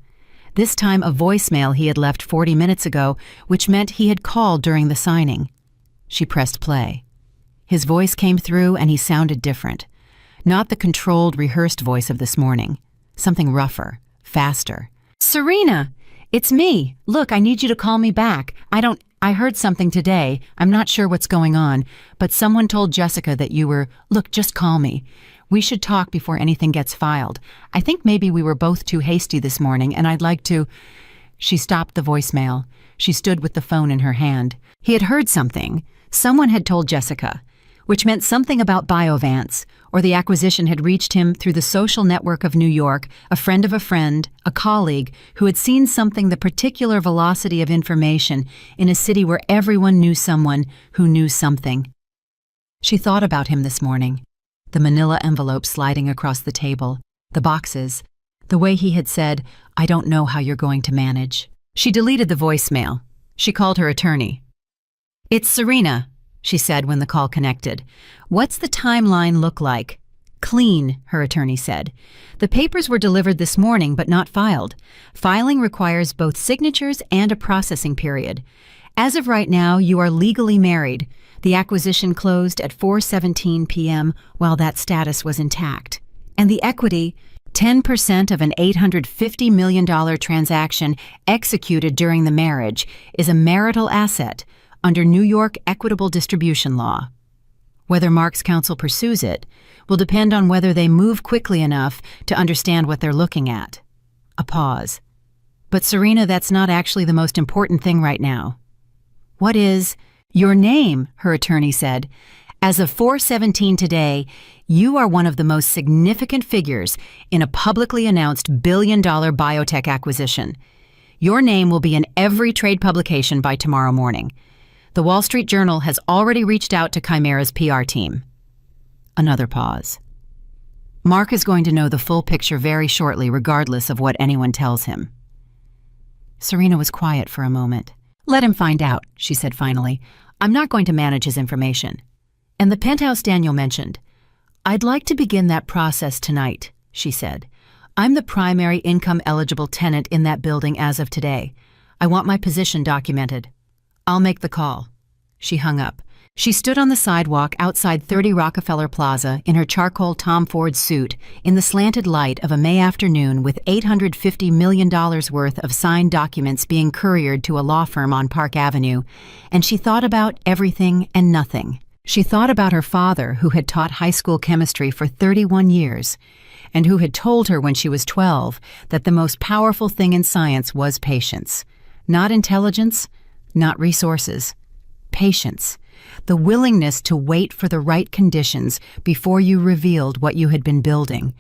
This time a voicemail he had left 40 minutes ago, which meant he had called during the signing. She pressed play. His voice came through and he sounded different. Not the controlled, rehearsed voice of this morning. Something rougher, faster. "Serena, it's me. Look, I need you to call me back. I heard something today. I'm not sure what's going on, but someone told Jessica that you were, look, just call me. We should talk before anything gets filed. I think maybe we were both too hasty this morning, and I'd like to—" She stopped the voicemail. She stood with the phone in her hand. He had heard something. Someone had told Jessica, which meant something about Biovance, or the acquisition had reached him through the social network of New York, a friend of a friend, a colleague, who had seen something, the particular velocity of information in a city where everyone knew someone who knew something. She thought about him this morning. The manila envelope sliding across the table, the boxes, the way he had said, "I don't know how you're going to manage." She deleted the voicemail. She called her attorney. "It's Serena," she said when the call connected. "What's the timeline look like?" "Clean," her attorney said. "The papers were delivered this morning but not filed. Filing requires both signatures and a processing period. As of right now, you are legally married. The acquisition closed at 4:17 p.m. while that status was intact. And the equity, 10% of an $850 million transaction executed during the marriage, is a marital asset under New York equitable distribution law. Whether Mark's counsel pursues it will depend on whether they move quickly enough to understand what they're looking at." A pause. "But Serena, that's not actually the most important thing right now." "What is?" "Your name," her attorney said. "As of 4:17 today, you are one of the most significant figures in a publicly announced billion-dollar biotech acquisition. Your name will be in every trade publication by tomorrow morning. The Wall Street Journal has already reached out to Chimera's PR team." Another pause. "Mark is going to know the full picture very shortly, regardless of what anyone tells him." Serena was quiet for a moment. "Let him find out," she said finally. "I'm not going to manage his information. And the penthouse Daniel mentioned. I'd like to begin that process tonight," she said. "I'm the primary income-eligible tenant in that building as of today. I want my position documented. I'll make the call." She hung up. She stood on the sidewalk outside 30 Rockefeller Plaza in her charcoal Tom Ford suit in the slanted light of a May afternoon with $850 million worth of signed documents being couriered to a law firm on Park Avenue, and she thought about everything and nothing. She thought about her father, who had taught high school chemistry for 31 years, and who had told her when she was 12 that the most powerful thing in science was patience. Not intelligence, not resources. Patience. The willingness to wait for the right conditions before you revealed what you had been building.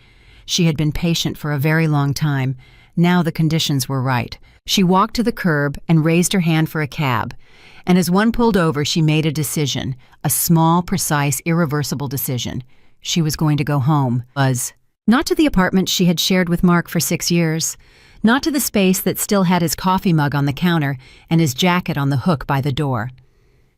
She had been patient for a very long time. Now the conditions were right. She walked to the curb and raised her hand for a cab. And as one pulled over, she made a decision, a small, precise, irreversible decision. She was going to go home. Not to the apartment she had shared with Mark for 6 years. Not to the space that still had his coffee mug on the counter and his jacket on the hook by the door.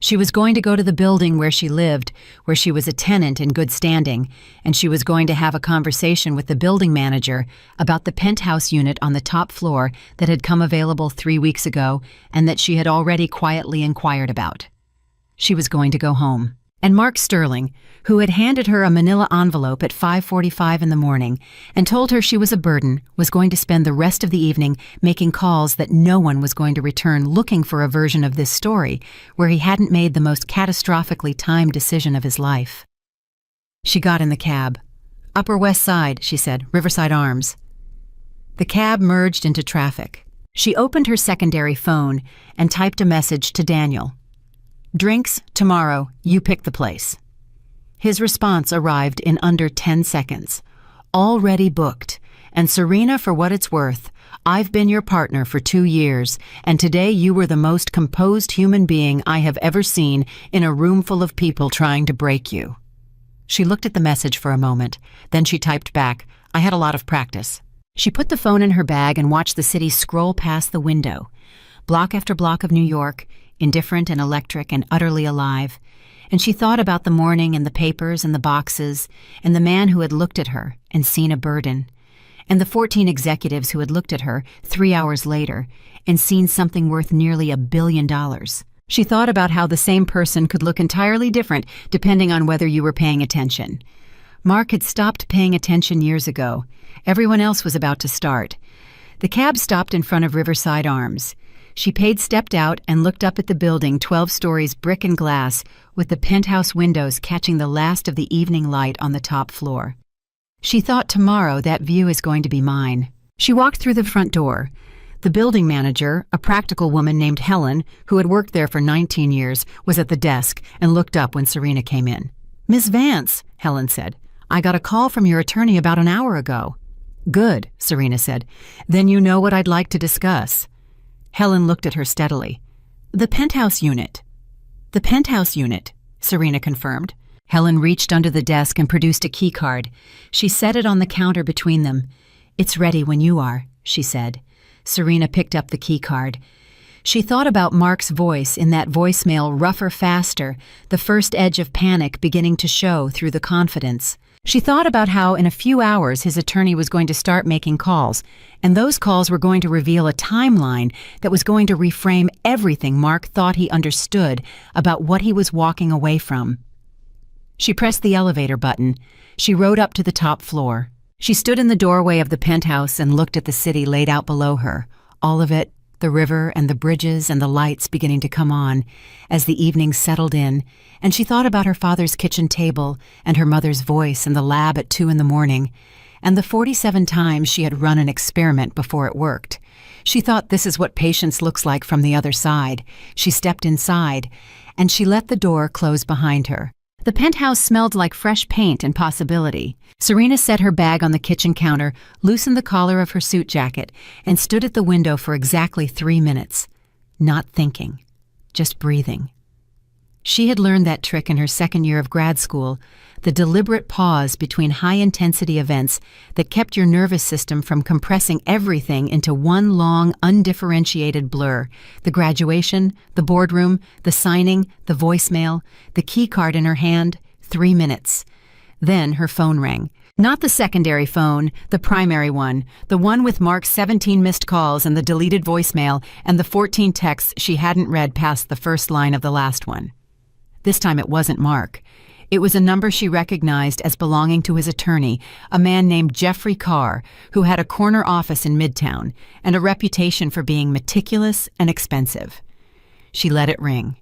She was going to go to the building where she lived, where she was a tenant in good standing, and she was going to have a conversation with the building manager about the penthouse unit on the top floor that had come available 3 weeks ago and that she had already quietly inquired about. She was going to go home. And Mark Sterling, who had handed her a manila envelope at 5:45 in the morning and told her she was a burden, was going to spend the rest of the evening making calls that no one was going to return, looking for a version of this story where he hadn't made the most catastrophically timed decision of his life. She got in the cab. "Upper West Side," she said, "Riverside Arms." The cab merged into traffic. She opened her secondary phone and typed a message to Daniel. "Drinks, tomorrow, you pick the place." His response arrived in under 10 seconds. "Already booked. And Serena, for what it's worth, I've been your partner for 2 years, and today you were the most composed human being I have ever seen in a room full of people trying to break you." She looked at the message for a moment. Then she typed back, "I had a lot of practice." She put the phone in her bag and watched the city scroll past the window. Block after block of New York, indifferent and electric and utterly alive. And she thought about the morning and the papers and the boxes and the man who had looked at her and seen a burden, and the 14 executives who had looked at her 3 hours later and seen something worth nearly $1 billion. She thought about how the same person could look entirely different depending on whether you were paying attention. Mark had stopped paying attention years ago. Everyone else was about to start. The cab stopped in front of Riverside Arms. She stepped out and looked up at the building, 12 stories brick and glass, with the penthouse windows catching the last of the evening light on the top floor. She thought, tomorrow that view is going to be mine. She walked through the front door. The building manager, a practical woman named Helen, who had worked there for 19 years, was at the desk and looked up when Serena came in. "Miss Vance," Helen said, "I got a call from your attorney about an hour ago." "Good," Serena said. "Then you know what I'd like to discuss." Helen looked at her steadily. "The penthouse unit." "The penthouse unit," Serena confirmed. Helen reached under the desk and produced a key card. She set it on the counter between them. "It's ready when you are," she said. Serena picked up the key card. She thought about Mark's voice in that voicemail, rougher, faster, the first edge of panic beginning to show through the confidence. She thought about how in a few hours his attorney was going to start making calls, and those calls were going to reveal a timeline that was going to reframe everything Mark thought he understood about what he was walking away from. She pressed the elevator button. She rode up to the top floor. She stood in the doorway of the penthouse and looked at the city laid out below her, all of it, the river and the bridges and the lights beginning to come on as the evening settled in, and she thought about her father's kitchen table and her mother's voice in the lab at 2 a.m, and the 47 times she had run an experiment before it worked. She thought, this is what patience looks like from the other side. She stepped inside, and she let the door close behind her. The penthouse smelled like fresh paint and possibility. Serena set her bag on the kitchen counter, loosened the collar of her suit jacket, and stood at the window for exactly 3 minutes. Not thinking, just breathing. She had learned that trick in her second year of grad school, the deliberate pause between high-intensity events that kept your nervous system from compressing everything into one long, undifferentiated blur. The graduation, the boardroom, the signing, the voicemail, the key card in her hand, 3 minutes. Then her phone rang. Not the secondary phone, the primary one, the one with Mark's 17 missed calls and the deleted voicemail and the 14 texts she hadn't read past the first line of the last one. This time it wasn't Mark. It was a number she recognized as belonging to his attorney, a man named Jeffrey Carr, who had a corner office in Midtown and a reputation for being meticulous and expensive. She let it ring.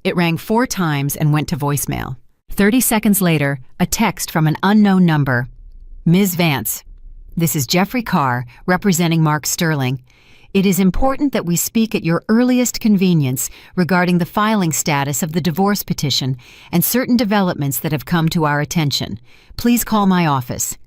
It rang 4 times and went to voicemail. 30 seconds later, a text from an unknown number. "Ms. Vance, this is Jeffrey Carr, representing Mark Sterling. It is important that we speak at your earliest convenience regarding the filing status of the divorce petition and certain developments that have come to our attention. Please call my office."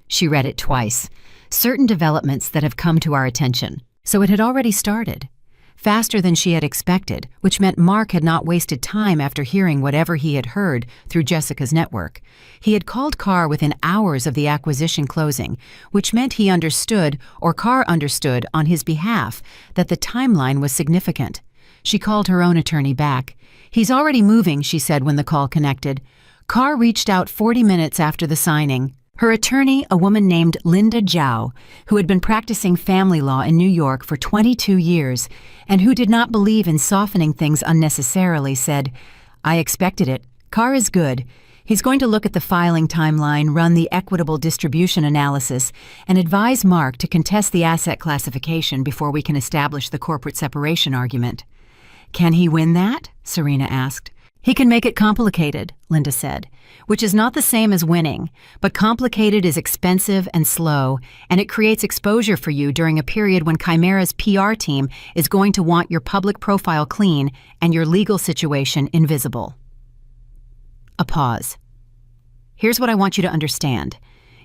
She read it twice. Certain developments that have come to our attention. So it had already started. Faster than she had expected, which meant Mark had not wasted time after hearing whatever he had heard through Jessica's network. He had called Carr within hours of the acquisition closing, which meant he understood, or Carr understood on his behalf, that the timeline was significant. She called her own attorney back. "He's already moving," she said when the call connected. Carr reached out 40 minutes after the signing. Her attorney, a woman named Linda Zhao, who had been practicing family law in New York for 22 years and who did not believe in softening things unnecessarily, said, "I expected it. Carr is good. He's going to look at the filing timeline, run the equitable distribution analysis, and advise Mark to contest the asset classification before we can establish the corporate separation argument." "Can he win that?" Serena asked. He can make it complicated, Linda said, which is not the same as winning, but complicated is expensive and slow, and it creates exposure for you during a period when Chimera's PR team is going to want your public profile clean and your legal situation invisible. A pause. Here's what I want you to understand.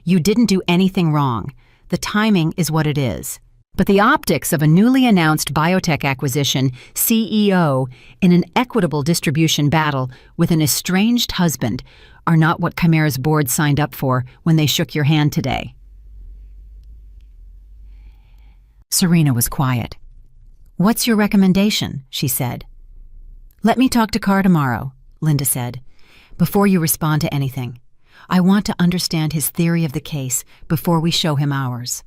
You didn't do anything wrong. The timing is what it is. But the optics of a newly announced biotech acquisition CEO in an equitable distribution battle with an estranged husband are not what Chimera's board signed up for when they shook your hand today. Serena was quiet. "What's your recommendation?" she said. "Let me talk to Carr tomorrow," Linda said. "Before you respond to anything, I want to understand his theory of the case before we show him ours.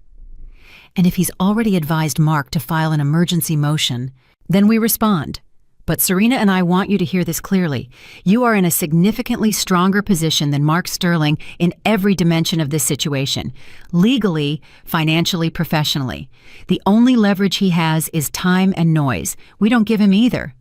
And if he's already advised Mark to file an emergency motion, then we respond. But Serena and I want you to hear this clearly. You are in a significantly stronger position than Mark Sterling in every dimension of this situation. Legally, financially, professionally. The only leverage he has is time and noise. We don't give him either."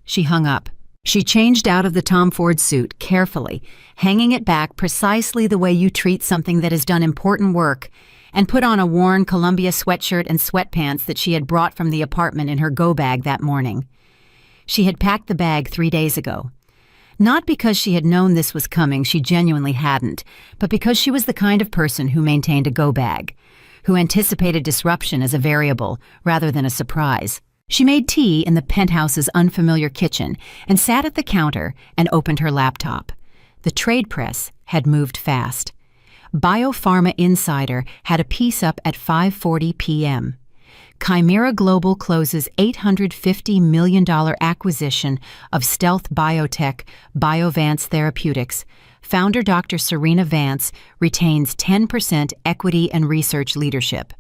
She hung up. She changed out of the Tom Ford suit carefully, hanging it back precisely the way you treat something that has done important work, and put on a worn Columbia sweatshirt and sweatpants that she had brought from the apartment in her go-bag that morning. She had packed the bag 3 days ago. Not because she had known this was coming, she genuinely hadn't, but because she was the kind of person who maintained a go-bag, who anticipated disruption as a variable rather than a surprise. She made tea in the penthouse's unfamiliar kitchen and sat at the counter and opened her laptop. The trade press had moved fast. Biopharma Insider had a piece up at 5:40 p.m. Chimera Global closes $850 million acquisition of stealth biotech Biovance Therapeutics. Founder Dr. Serena Vance retains 10% equity and research leadership.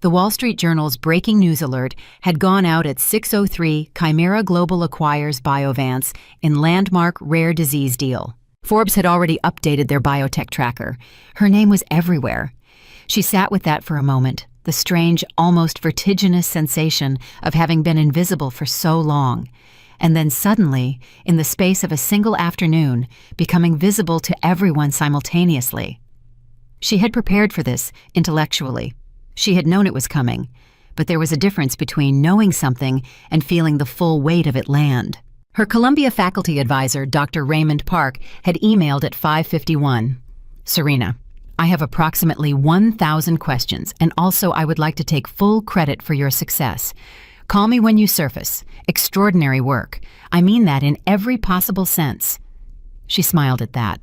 The Wall Street Journal's breaking news alert had gone out at 6:03. Chimera Global acquires Biovance in landmark rare disease deal. Forbes had already updated their biotech tracker. Her name was everywhere. She sat with that for a moment, the strange, almost vertiginous sensation of having been invisible for so long, and then suddenly, in the space of a single afternoon, becoming visible to everyone simultaneously. She had prepared for this intellectually. She had known it was coming, but there was a difference between knowing something and feeling the full weight of it land. Her Columbia faculty advisor, Dr. Raymond Park, had emailed at 5:51. "Serena, I have approximately 1,000 questions, and also I would like to take full credit for your success. Call me when you surface. Extraordinary work. I mean that in every possible sense." She smiled at that.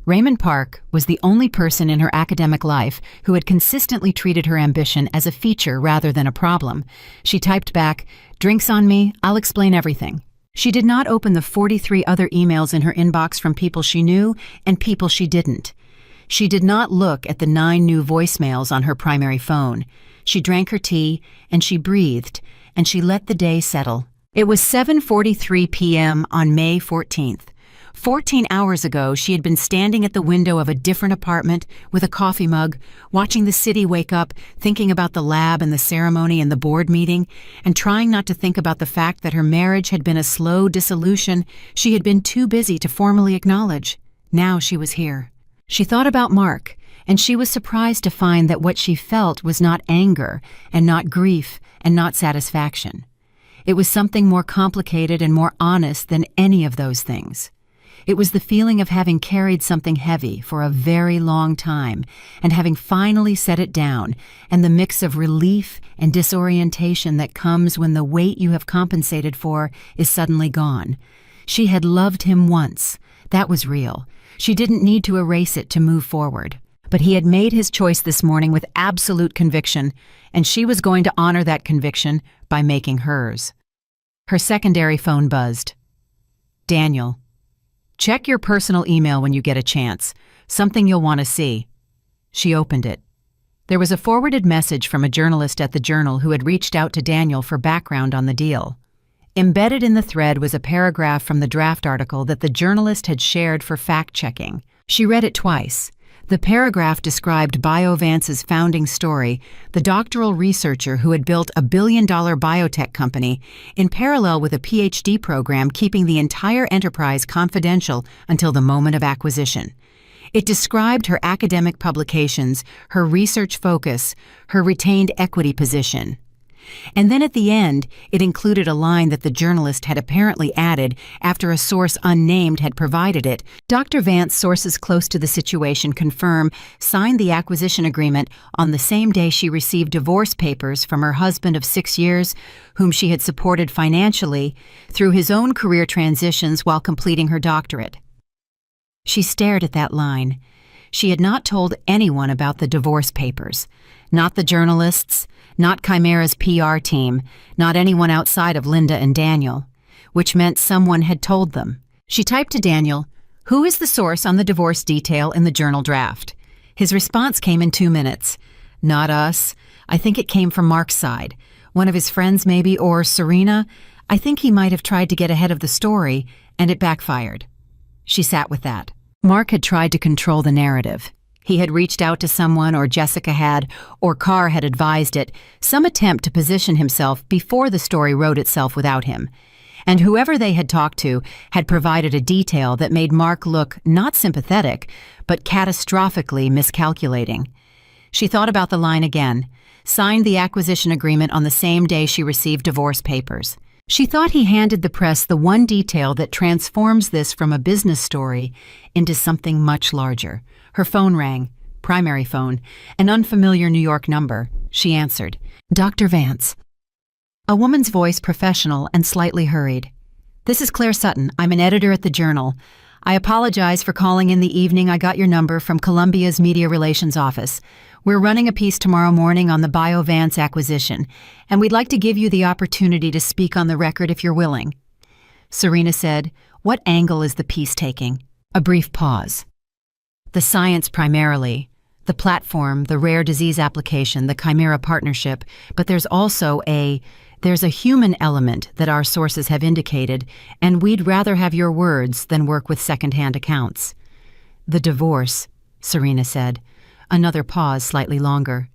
Raymond Park was the only person in her academic life who had consistently treated her ambition as a feature rather than a problem. She typed back, "Drinks on me, I'll explain everything." She did not open the 43 other emails in her inbox from people she knew and people she didn't. She did not look at the 9 new voicemails on her primary phone. She drank her tea, and she breathed, and she let the day settle. It was 7:43 p.m. on May 14th. 14 hours ago, she had been standing at the window of a different apartment with a coffee mug, watching the city wake up, thinking about the lab and the ceremony and the board meeting, and trying not to think about the fact that her marriage had been a slow dissolution she had been too busy to formally acknowledge. Now she was here. She thought about Mark, and she was surprised to find that what she felt was not anger, and not grief, and not satisfaction. It was something more complicated and more honest than any of those things. It was the feeling of having carried something heavy for a very long time and having finally set it down, and the mix of relief and disorientation that comes when the weight you have compensated for is suddenly gone. She had loved him once. That was real. She didn't need to erase it to move forward. But he had made his choice this morning with absolute conviction, and she was going to honor that conviction by making hers. Her secondary phone buzzed. "Daniel. Check your personal email when you get a chance. Something you'll want to see." She opened it. There was a forwarded message from a journalist at the Journal who had reached out to Daniel for background on the deal. Embedded in the thread was a paragraph from the draft article that the journalist had shared for fact-checking. She read it twice. The paragraph described Biovance's founding story, the doctoral researcher who had built a billion-dollar biotech company, in parallel with a PhD program keeping the entire enterprise confidential until the moment of acquisition. It described her academic publications, her research focus, her retained equity position. And then at the end, it included a line that the journalist had apparently added after a source unnamed had provided it. Dr. Vance, sources close to the situation confirm, signed the acquisition agreement on the same day she received divorce papers from her husband of 6 years, whom she had supported financially through his own career transitions while completing her doctorate. She stared at that line. She had not told anyone about the divorce papers. Not the journalists, not Chimera's PR team, not anyone outside of Linda and Daniel, which meant someone had told them. She typed to Daniel, "Who is the source on the divorce detail in the journal draft?" His response came in 2 minutes. "Not us. I think it came from Mark's side. One of his friends maybe, or Serena. I think he might have tried to get ahead of the story, and it backfired." She sat with that. Mark had tried to control the narrative. He had reached out to someone, or Jessica had, or Carr had advised it, some attempt to position himself before the story wrote itself without him. And whoever they had talked to had provided a detail that made Mark look not sympathetic, but catastrophically miscalculating. She thought about the line again, signed the acquisition agreement on the same day she received divorce papers. She thought he handed the press the one detail that transforms this from a business story into something much larger. Her phone rang, primary phone, an unfamiliar New York number. She answered. "Dr. Vance." A woman's voice, professional and slightly hurried. "This is Claire Sutton. I'm an editor at the Journal. I apologize for calling in the evening. I got your number from Columbia's Media Relations office. We're running a piece tomorrow morning on the Biovance acquisition, and we'd like to give you the opportunity to speak on the record if you're willing." Serena said, "What angle is the piece taking?" A brief pause. "The science primarily, the platform, the rare disease application, the Chimera partnership, but there's also there's a human element that our sources have indicated, and we'd rather have your words than work with second-hand accounts." "The divorce," Serena said. Another pause, slightly longer.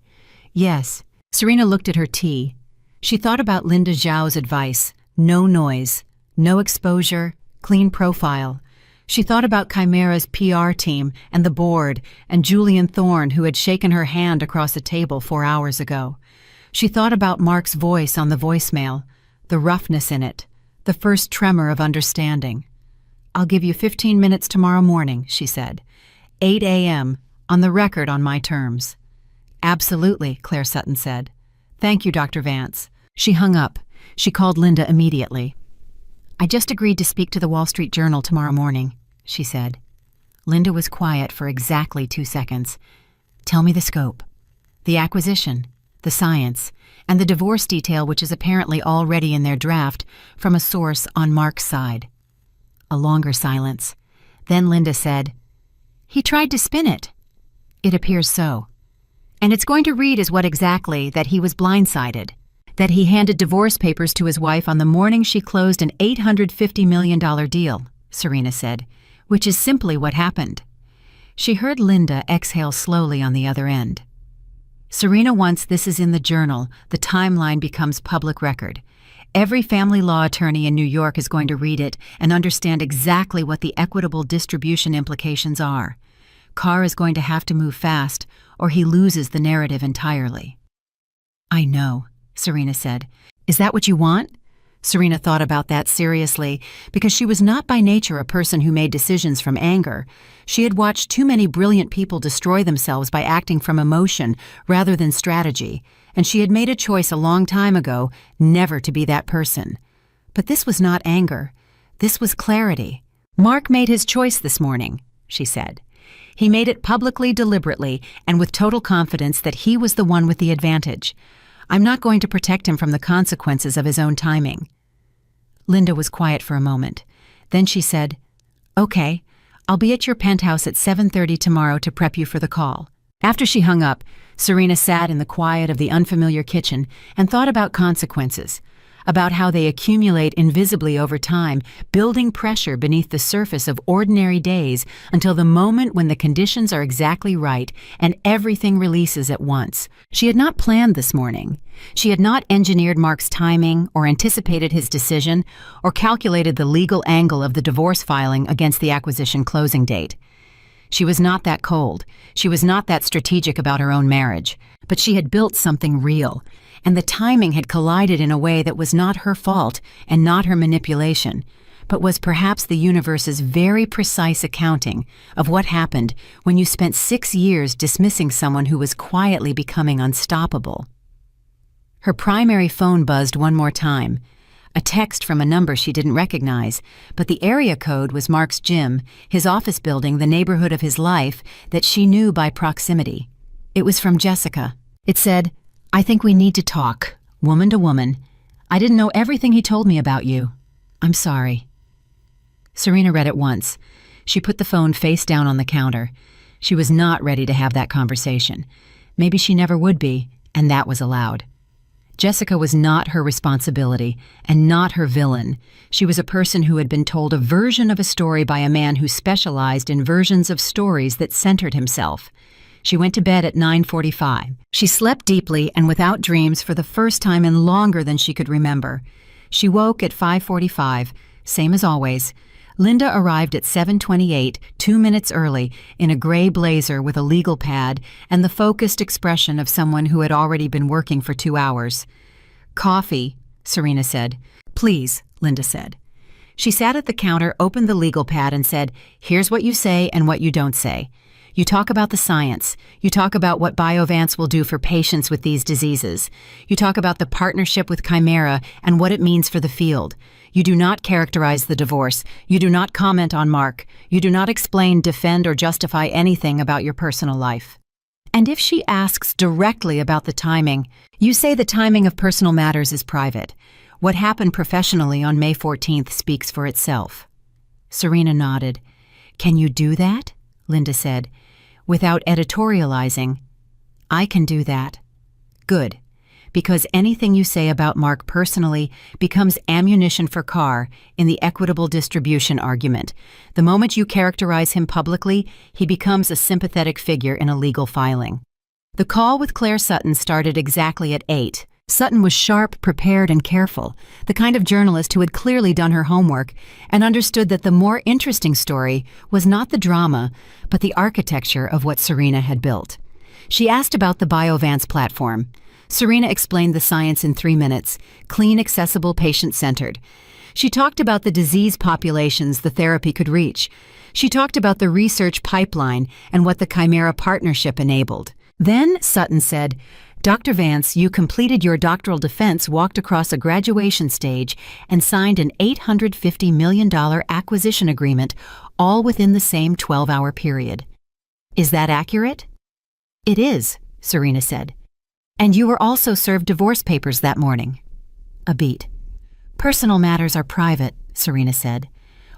"Yes." Serena looked at her tea. She thought about Linda Zhao's advice, no noise, no exposure, clean profile. She thought about Chimera's PR team and the board and Julian Thorne, who had shaken her hand across a table 4 hours ago. She thought about Mark's voice on the voicemail, the roughness in it, the first tremor of understanding. "I'll give you 15 minutes tomorrow morning," she said. 8 a.m., on the record on my terms. "Absolutely," Claire Sutton said. "Thank you, Dr. Vance." She hung up. She called Linda immediately. "I just agreed to speak to the Wall Street Journal tomorrow morning," she said. Linda was quiet for exactly 2 seconds. "Tell me the scope. The acquisition, the science, and the divorce detail, which is apparently already in their draft from a source on Mark's side." A longer silence. Then Linda said, "He tried to spin it." "It appears so. And it's going to read as what exactly? That he was blindsided. That he handed divorce papers to his wife on the morning she closed an $850 million deal," Serena said, "which is simply what happened." She heard Linda exhale slowly on the other end. "Serena, once this is in the Journal, the timeline becomes public record. Every family law attorney in New York is going to read it and understand exactly what the equitable distribution implications are. Carr is going to have to move fast, or he loses the narrative entirely." "I know," Serena said. "Is that what you want?" Serena thought about that seriously, because she was not by nature a person who made decisions from anger. She had watched too many brilliant people destroy themselves by acting from emotion rather than strategy, and she had made a choice a long time ago never to be that person. But this was not anger. This was clarity. "Mark made his choice this morning," she said. "He made it publicly, deliberately, and with total confidence that he was the one with the advantage. I'm not going to protect him from the consequences of his own timing." Linda was quiet for a moment. Then she said, "Okay, I'll be at your penthouse at 7:30 tomorrow to prep you for the call." After she hung up, Serena sat in the quiet of the unfamiliar kitchen and thought about consequences. about how they accumulate invisibly over time, building pressure beneath the surface of ordinary days until the moment when the conditions are exactly right and everything releases at once. She had not planned this morning. She had not engineered Mark's timing or anticipated his decision or calculated the legal angle of the divorce filing against the acquisition closing date. She was not that cold. She was not that strategic about her own marriage. But she had built something real, and the timing had collided in a way that was not her fault and not her manipulation, but was perhaps the universe's very precise accounting of what happened when you spent 6 years dismissing someone who was quietly becoming unstoppable. Her primary phone buzzed one more time. A text from a number she didn't recognize, but the area code was Mark's gym, his office building, the neighborhood of his life that she knew by proximity. It was from Jessica. It said, "I think we need to talk, woman to woman. I didn't know everything he told me about you. I'm sorry." Serena read it once. She put the phone face down on the counter. She was not ready to have that conversation. Maybe she never would be, and that was allowed. Jessica was not her responsibility and not her villain. She was a person who had been told a version of a story by a man who specialized in versions of stories that centered himself. She went to bed at 9:45. She slept deeply and without dreams for the first time in longer than she could remember. She woke at 5:45, same as always. Linda arrived at 7:28, 2 minutes early, in a gray blazer with a legal pad and the focused expression of someone who had already been working for 2 hours. "Coffee," Serena said. "Please," Linda said. She sat at the counter, opened the legal pad, and said, "Here's what you say and what you don't say. You talk about the science. You talk about what Biovance will do for patients with these diseases. You talk about the partnership with Chimera and what it means for the field. You do not characterize the divorce. You do not comment on Mark. You do not explain, defend, or justify anything about your personal life. And if she asks directly about the timing, you say the timing of personal matters is private. What happened professionally on May 14th speaks for itself." Serena nodded. "Can you do that?" Linda said. "Without editorializing." "I can do that." "Good. Because anything you say about Mark personally becomes ammunition for Carr in the equitable distribution argument. The moment you characterize him publicly, he becomes a sympathetic figure in a legal filing." The call with Claire Sutton started exactly at 8. Sutton was sharp, prepared, and careful, the kind of journalist who had clearly done her homework and understood that the more interesting story was not the drama, but the architecture of what Serena had built. She asked about the Biovance platform. Serena explained the science in 3 minutes, clean, accessible, patient-centered. She talked about the disease populations the therapy could reach. She talked about the research pipeline and what the Chimera partnership enabled. Then, Sutton said, "Dr. Vance, you completed your doctoral defense, walked across a graduation stage, and signed an $850 million acquisition agreement, all within the same 12-hour period. Is that accurate?" "It is," Serena said. "And you were also served divorce papers that morning." A beat. "Personal matters are private," Serena said.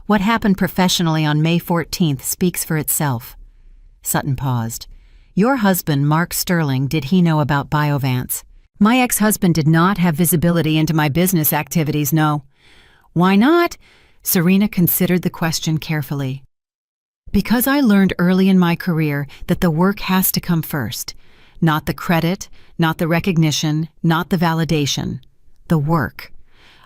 "What happened professionally on May 14th speaks for itself." Sutton paused. "Your husband, Mark Sterling, did he know about Biovance?" "My ex-husband did not have visibility into my business activities, no." "Why not?" Serena considered the question carefully. "Because I learned early in my career that the work has to come first. Not the credit, not the recognition, not the validation. The work.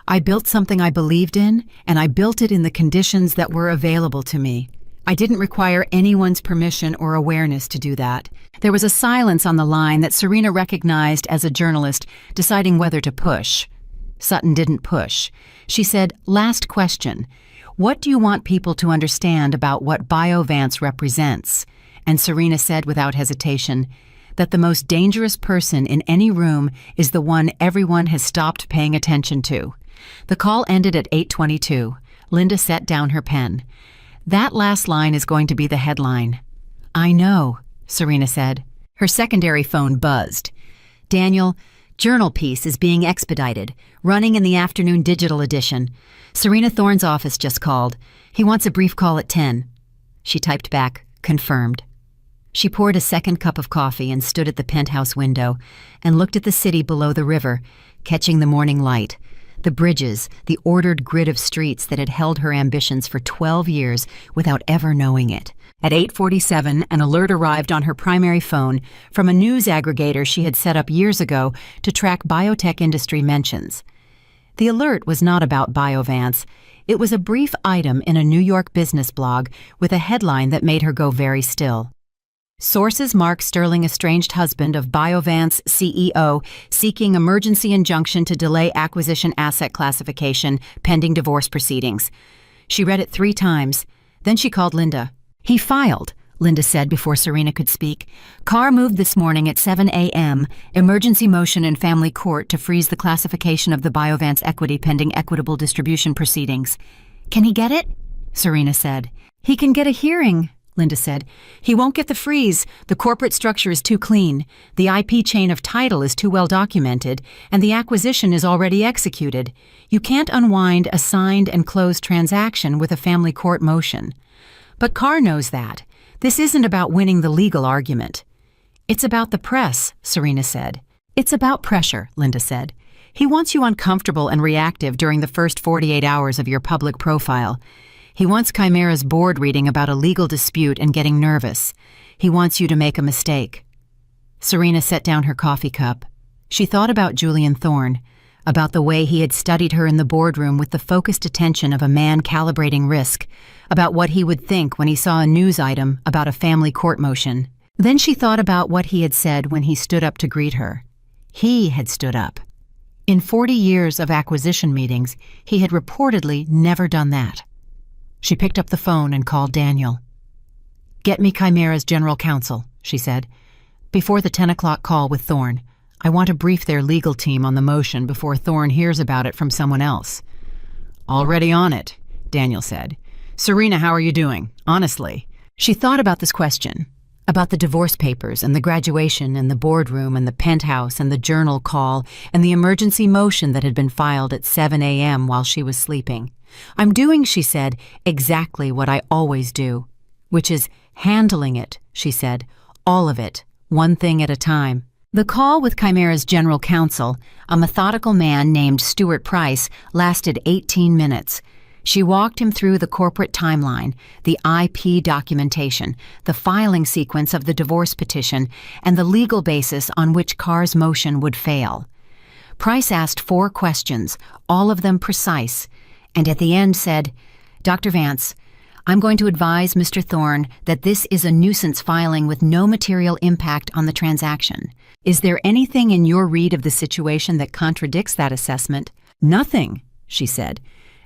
I built something I believed in, and I built it in the conditions that were available to me. I didn't require anyone's permission or awareness to do that." There was a silence on the line that Serena recognized as a journalist deciding whether to push. Sutton didn't push. She said, "Last question. What do you want people to understand about what Biovance represents?" And Serena said without hesitation, "That the most dangerous person in any room is the one everyone has stopped paying attention to." The call ended at 8:22. Linda set down her pen. "That last line is going to be the headline." "I know," Serena said. Her secondary phone buzzed. "Daniel, journal piece is being expedited, running in the afternoon digital edition. Serena Thorne's office just called. He wants a brief call at 10. She typed back, "Confirmed." She poured a second cup of coffee and stood at the penthouse window and looked at the city below the river, catching the morning light. The bridges, the ordered grid of streets that had held her ambitions for 12 years without ever knowing it. At 8:47, an alert arrived on her primary phone from a news aggregator she had set up years ago to track biotech industry mentions. The alert was not about Biovance. It was a brief item in a New York business blog with a headline that made her go very still. Sources mark Sterling estranged husband of Biovance CEO seeking emergency injunction to delay acquisition asset classification pending divorce proceedings. She read it 3 times. Then she called Linda. "He filed," Linda said before Serena could speak. "Carr moved this morning at 7 a.m., emergency motion in family court to freeze the classification of the Biovance equity pending equitable distribution proceedings." "Can he get it?" Serena said. "He can get a hearing," Linda said. "He won't get the freeze. The corporate structure is too clean. The IP chain of title is too well documented, and the acquisition is already executed. You can't unwind a signed and closed transaction with a family court motion. But Carr knows that. This isn't about winning the legal argument." "It's about the press," Serena said. "It's about pressure," Linda said. "He wants you uncomfortable and reactive during the first 48 hours of your public profile. He wants Chimera's board reading about a legal dispute and getting nervous. He wants you to make a mistake." Serena set down her coffee cup. She thought about Julian Thorne, about the way he had studied her in the boardroom with the focused attention of a man calibrating risk, about what he would think when he saw a news item about a family court motion. Then she thought about what he had said when he stood up to greet her. He had stood up. In 40 years of acquisition meetings, he had reportedly never done that. She picked up the phone and called Daniel. "Get me Chimera's general counsel," she said. "Before the 10 o'clock call with Thorne. I want to brief their legal team on the motion before Thorne hears about it from someone else." "Already on it," Daniel said. "Serena, how are you doing? Honestly." She thought about this question, about the divorce papers and the graduation and the boardroom and the penthouse and the journal call and the emergency motion that had been filed at 7 a.m. while she was sleeping. "I'm doing," she said, "exactly what I always do, which is handling it," she said, "all of it, one thing at a time." The call with Chimera's general counsel, a methodical man named Stuart Price, lasted 18 minutes. She walked him through the corporate timeline, the IP documentation, the filing sequence of the divorce petition, and the legal basis on which Carr's motion would fail. Price asked 4 questions, all of them precise, and at the end said, "Dr. Vance, I'm going to advise Mr. Thorne that this is a nuisance filing with no material impact on the transaction. Is there anything in your read of the situation that contradicts that assessment?" "Nothing," she said.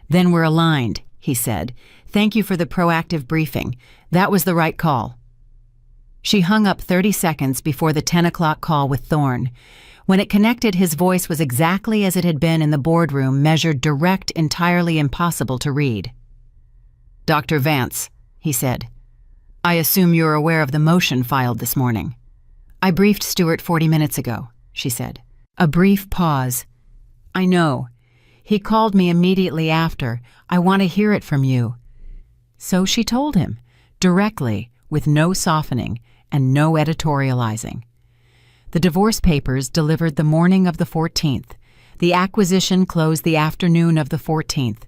"Then we're aligned," he said. "Thank you for the proactive briefing. That was the right call." She hung up 30 seconds before the 10 o'clock call with Thorne. When it connected, his voice was exactly as it had been in the boardroom, measured direct, entirely impossible to read. "Dr. Vance," he said, "I assume you're aware of the motion filed this morning." "I briefed Stuart 40 minutes ago," she said. A brief pause. "I know. He called me immediately after. I want to hear it from you." So she told him, directly, with no softening and no editorializing. The divorce papers delivered the morning of the 14th. The acquisition closed the afternoon of the 14th.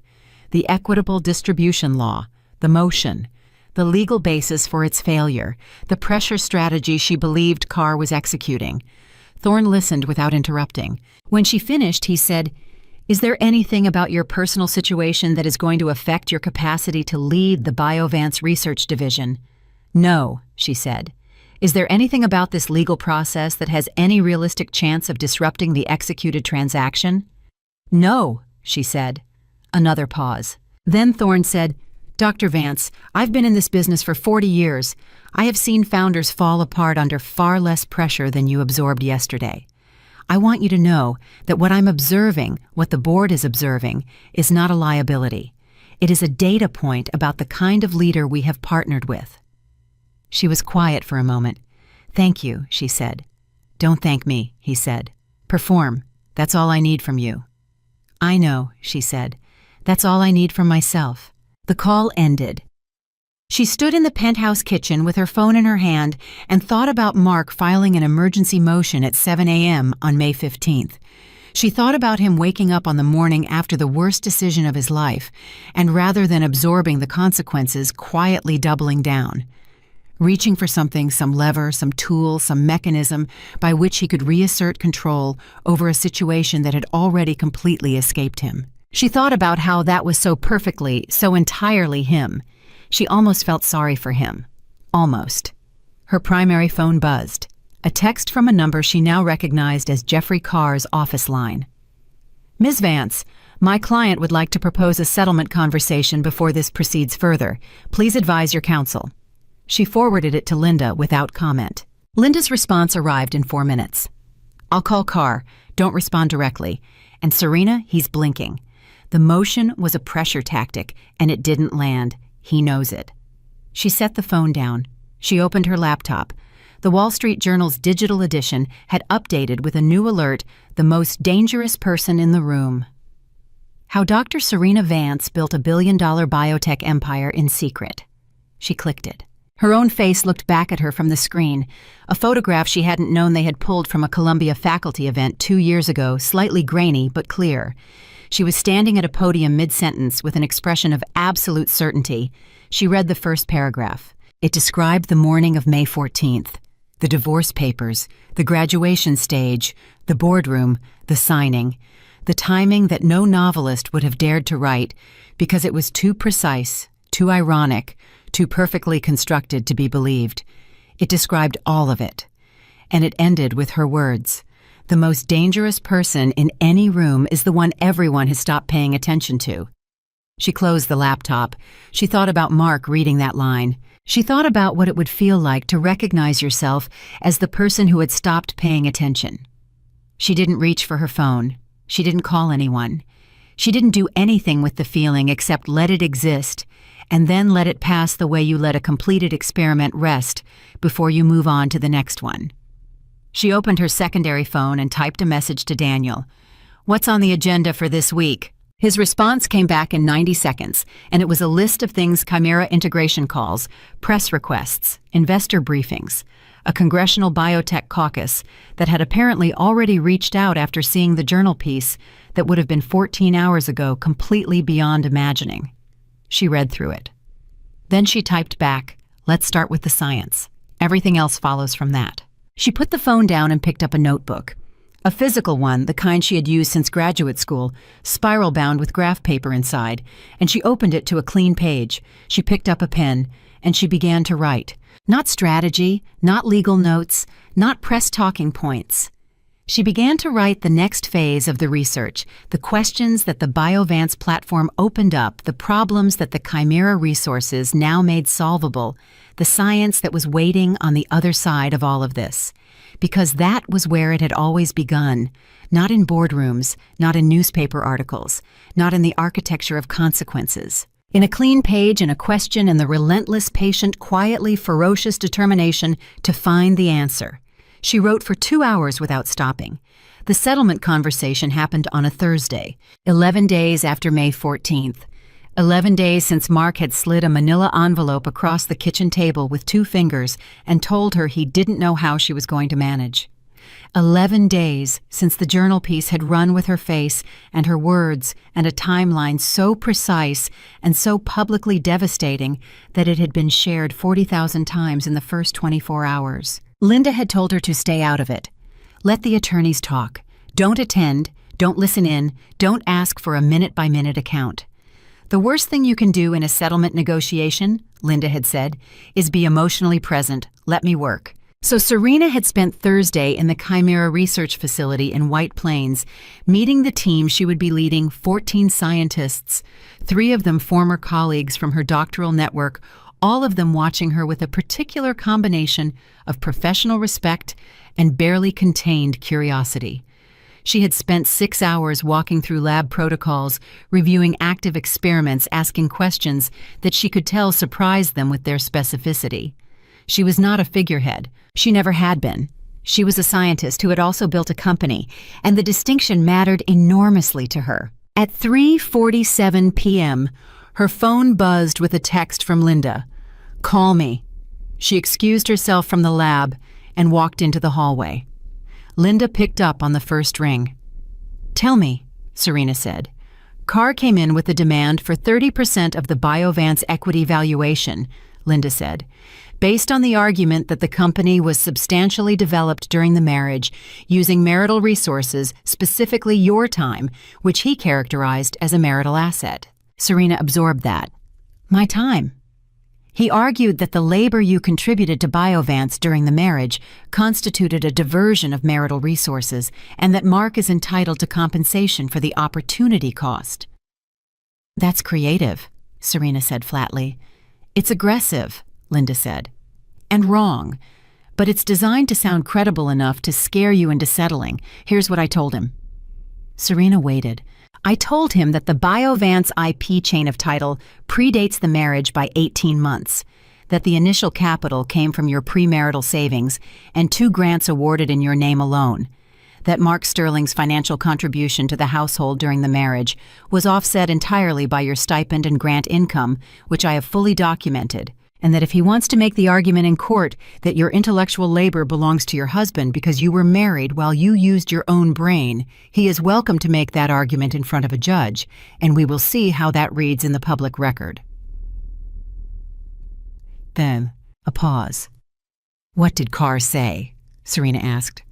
The equitable distribution law, the motion, the legal basis for its failure, the pressure strategy she believed Carr was executing. Thorne listened without interrupting. When she finished, he said, "Is there anything about your personal situation that is going to affect your capacity to lead the Biovance Research Division?" "No," she said. "Is there anything about this legal process that has any realistic chance of disrupting the executed transaction?" "No," she said. Another pause. Then Thorne said, "Dr. Vance, I've been in this business for 40 years. I have seen founders fall apart under far less pressure than you absorbed yesterday. I want you to know that what I'm observing, what the board is observing, is not a liability. It is a data point about the kind of leader we have partnered with." She was quiet for a moment. "Thank you," she said. "Don't thank me," he said. "Perform. That's all I need from you." "I know," she said. "That's all I need from myself." The call ended. She stood in the penthouse kitchen with her phone in her hand and thought about Mark filing an emergency motion at 7 a.m. on May 15th. She thought about him waking up on the morning after the worst decision of his life, and rather than absorbing the consequences, quietly doubling down. Reaching for something, some lever, some tool, some mechanism by which he could reassert control over a situation that had already completely escaped him. She thought about how that was so perfectly, so entirely him. She almost felt sorry for him. Almost. Her primary phone buzzed. A text from a number she now recognized as Jeffrey Carr's office line. "Ms. Vance, my client would like to propose a settlement conversation before this proceeds further. Please advise your counsel." She forwarded it to Linda without comment. Linda's response arrived in 4 minutes. "I'll call Carr. Don't respond directly. And Serena, he's blinking. The motion was a pressure tactic, and it didn't land. He knows it." She set the phone down. She opened her laptop. The Wall Street Journal's digital edition had updated with a new alert: the most dangerous person in the room. How Dr. Serena Vance built a billion-dollar biotech empire in secret. She clicked it. Her own face looked back at her from the screen, a photograph she hadn't known they had pulled from a Columbia faculty event 2 years ago, slightly grainy but clear. She was standing at a podium mid-sentence with an expression of absolute certainty. She read the first paragraph. It described the morning of May 14th. The divorce papers, the graduation stage, the boardroom, the signing, the timing that no novelist would have dared to write because it was too precise, too ironic, too perfectly constructed to be believed. It described all of it. And it ended with her words: "The most dangerous person in any room is the one everyone has stopped paying attention to." She closed the laptop. She thought about Mark reading that line. She thought about what it would feel like to recognize yourself as the person who had stopped paying attention. She didn't reach for her phone. She didn't call anyone. She didn't do anything with the feeling except let it exist, and then let it pass the way you let a completed experiment rest before you move on to the next one. She opened her secondary phone and typed a message to Daniel. "What's on the agenda for this week?" His response came back in 90 seconds, and it was a list of things: Chimera integration calls, press requests, investor briefings, a congressional biotech caucus that had apparently already reached out after seeing the journal piece that would have been 14 hours ago, completely beyond imagining. She read through it. Then she typed back, "Let's start with the science. Everything else follows from that." She put the phone down and picked up a notebook. A physical one, the kind she had used since graduate school, spiral-bound with graph paper inside, and she opened it to a clean page. She picked up a pen, and she began to write. Not strategy, not legal notes, not press talking points. She began to write the next phase of the research, the questions that the BioVance platform opened up, the problems that the Chimera resources now made solvable, the science that was waiting on the other side of all of this. Because that was where it had always begun, not in boardrooms, not in newspaper articles, not in the architecture of consequences. In a clean page and a question and the relentless, patient, quietly ferocious determination to find the answer. She wrote for 2 hours without stopping. The settlement conversation happened on a Thursday, 11 days after May 14th. 11 days since Mark had slid a manila envelope across the kitchen table with 2 fingers and told her he didn't know how she was going to manage. 11 days since the journal piece had run with her face and her words and a timeline so precise and so publicly devastating that it had been shared 40,000 times in the first 24 hours. Linda had told her to stay out of it. Let the attorneys talk. Don't attend, don't listen in, don't ask for a minute-by-minute account. The worst thing you can do in a settlement negotiation, Linda had said, is be emotionally present. Let me work. So Serena had spent Thursday in the Chimera Research Facility in White Plains, meeting the team she would be leading, 14 scientists, 3 of them former colleagues from her doctoral network, all of them watching her with a particular combination of professional respect and barely contained curiosity. She had spent 6 hours walking through lab protocols, reviewing active experiments, asking questions that she could tell surprised them with their specificity. She was not a figurehead. She never had been. She was a scientist who had also built a company, and the distinction mattered enormously to her. At 3:47 p.m., her phone buzzed with a text from Linda. "Call me." She excused herself from the lab and walked into the hallway. Linda picked up on the first ring. Tell me, Serena said. Carr came in with a demand for 30% of the Biovance equity valuation, Linda said, based on the argument that the company was substantially developed during the marriage using marital resources, specifically your time, which he characterized as a marital asset. Serena absorbed that. My time. He argued that the labor you contributed to Biovance during the marriage constituted a diversion of marital resources and that Mark is entitled to compensation for the opportunity cost. That's creative, Serena said flatly. It's aggressive, Linda said. And wrong. But it's designed to sound credible enough to scare you into settling. Here's what I told him. Serena waited. I told him that the Biovance IP chain of title predates the marriage by 18 months, that the initial capital came from your premarital savings and 2 grants awarded in your name alone, that Mark Sterling's financial contribution to the household during the marriage was offset entirely by your stipend and grant income, which I have fully documented, and that if he wants to make the argument in court that your intellectual labor belongs to your husband because you were married while you used your own brain, he is welcome to make that argument in front of a judge, and we will see how that reads in the public record. Then, a pause. What did Carr say? Serena asked.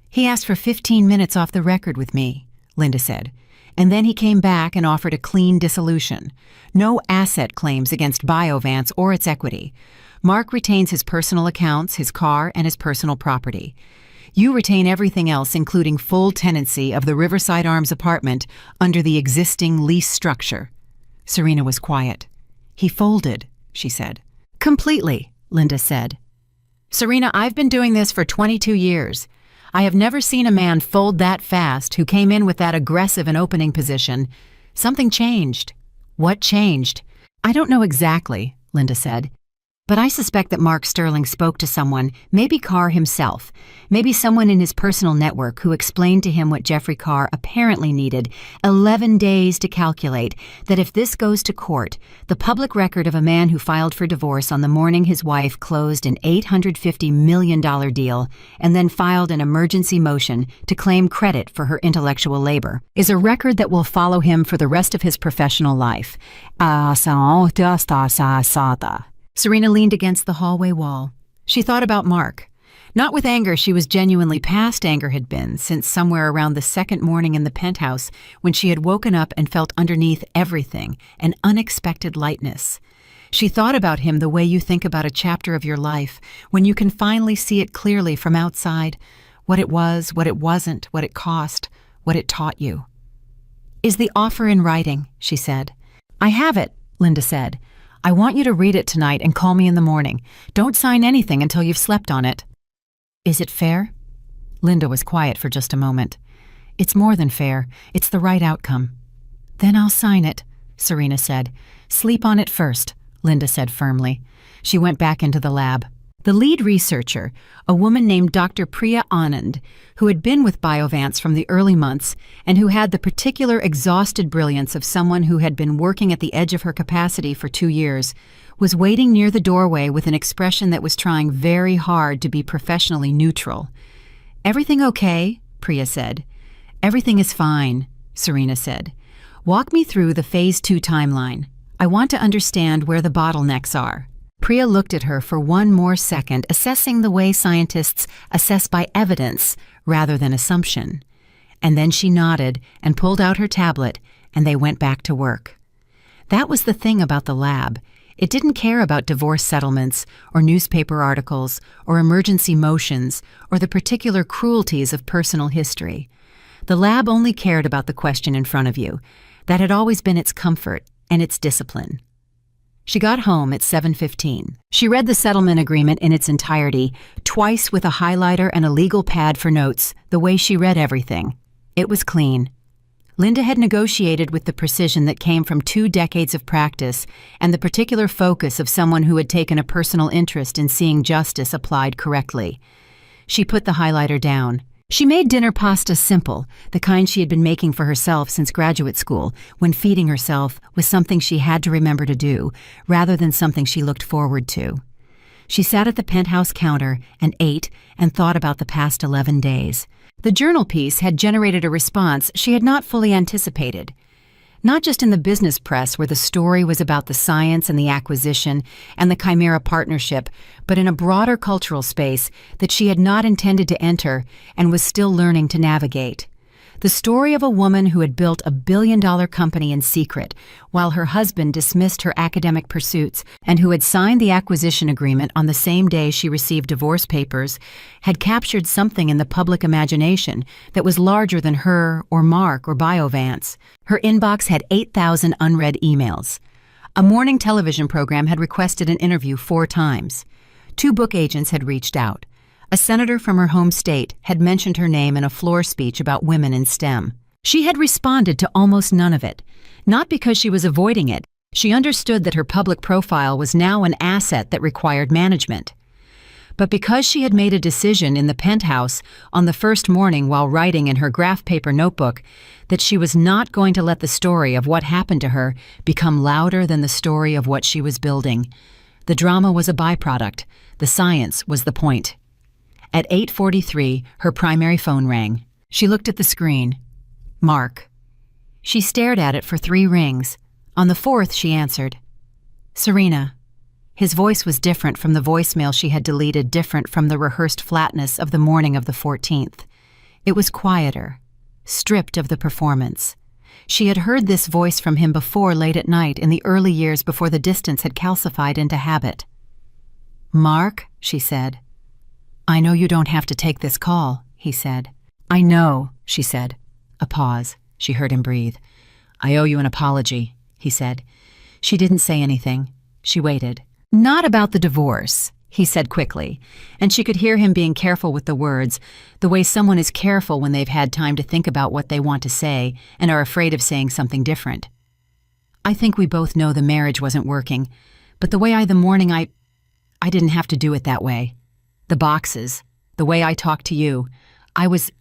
He asked for 15 minutes off the record with me, Linda said. And then he came back and offered a clean dissolution. No asset claims against Biovance or its equity. Mark retains his personal accounts, his car, and his personal property. You retain everything else, including full tenancy of the Riverside Arms apartment under the existing lease structure. Serena was quiet. He folded, she said. Completely, Linda said. Serena, I've been doing this for 22 years. I have never seen a man fold that fast who came in with that aggressive and opening position. Something changed. What changed? I don't know exactly, Linda said. But I suspect that Mark Sterling spoke to someone, maybe Carr himself, maybe someone in his personal network who explained to him what Jeffrey Carr apparently needed 11 days to calculate, that if this goes to court, the public record of a man who filed for divorce on the morning his wife closed an $850 million deal and then filed an emergency motion to claim credit for her intellectual labor is a record that will follow him for the rest of his professional life. Serena leaned against the hallway wall. She thought about Mark. Not with anger she was genuinely past anger had been since somewhere around the second morning in the penthouse when she had woken up and felt underneath everything an unexpected lightness. She thought about him the way you think about a chapter of your life when you can finally see it clearly from outside, what it was, what it wasn't, what it cost, what it taught you. Is the offer in writing? She said. I have it, Linda said. I want you to read it tonight and call me in the morning. Don't sign anything until you've slept on it. Is it fair? Linda was quiet for just a moment. It's more than fair. It's the right outcome. Then I'll sign it, Serena said. Sleep on it first, Linda said firmly. She went back into the lab. The lead researcher, a woman named Dr. Priya Anand, who had been with Biovance from the early months and who had the particular exhausted brilliance of someone who had been working at the edge of her capacity for 2 years, was waiting near the doorway with an expression that was trying very hard to be professionally neutral. Everything okay? Priya said. Everything is fine, Serena said. Walk me through the Phase 2 timeline. I want to understand where the bottlenecks are. Priya looked at her for one more second, assessing the way scientists assess by evidence rather than assumption. And then she nodded and pulled out her tablet, and they went back to work. That was the thing about the lab. It didn't care about divorce settlements, or newspaper articles, or emergency motions, or the particular cruelties of personal history. The lab only cared about the question in front of you. That had always been its comfort and its discipline. She got home at 7:15. She read the settlement agreement in its entirety, twice with a highlighter and a legal pad for notes, the way she read everything. It was clean. Linda had negotiated with the precision that came from 2 decades of practice and the particular focus of someone who had taken a personal interest in seeing justice applied correctly. She put the highlighter down. She made dinner pasta simple, the kind she had been making for herself since graduate school, when feeding herself was something she had to remember to do, rather than something she looked forward to. She sat at the penthouse counter and ate and thought about the past 11 days. The journal piece had generated a response she had not fully anticipated. Not just in the business press where the story was about the science and the acquisition and the Chimera partnership, but in a broader cultural space that she had not intended to enter and was still learning to navigate. The story of a woman who had built a billion-dollar company in secret while her husband dismissed her academic pursuits and who had signed the acquisition agreement on the same day she received divorce papers had captured something in the public imagination that was larger than her or Mark or Biovance. Her inbox had 8,000 unread emails. A morning television program had requested an interview 4 times. 2 book agents had reached out. A senator from her home state had mentioned her name in a floor speech about women in STEM. She had responded to almost none of it, not because she was avoiding it. She understood that her public profile was now an asset that required management. But because she had made a decision in the penthouse on the first morning while writing in her graph paper notebook that she was not going to let the story of what happened to her become louder than the story of what she was building. The drama was a byproduct. The science was the point. At 8:43, her primary phone rang. She looked at the screen. Mark. She stared at it for 3 rings. On the 4th, she answered. Serena. His voice was different from the voicemail she had deleted, different from the rehearsed flatness of the morning of the 14th. It was quieter, stripped of the performance. She had heard this voice from him before late at night in the early years before the distance had calcified into habit. Mark, she said. I know you don't have to take this call, he said. I know, she said. A pause. She heard him breathe. I owe you an apology, he said. She didn't say anything. She waited. Not about the divorce, he said quickly, and she could hear him being careful with the words, the way someone is careful when they've had time to think about what they want to say and are afraid of saying something different. I think we both know the marriage wasn't working, but the morning I didn't have to do it that way. The boxes, the way I talked to you, I was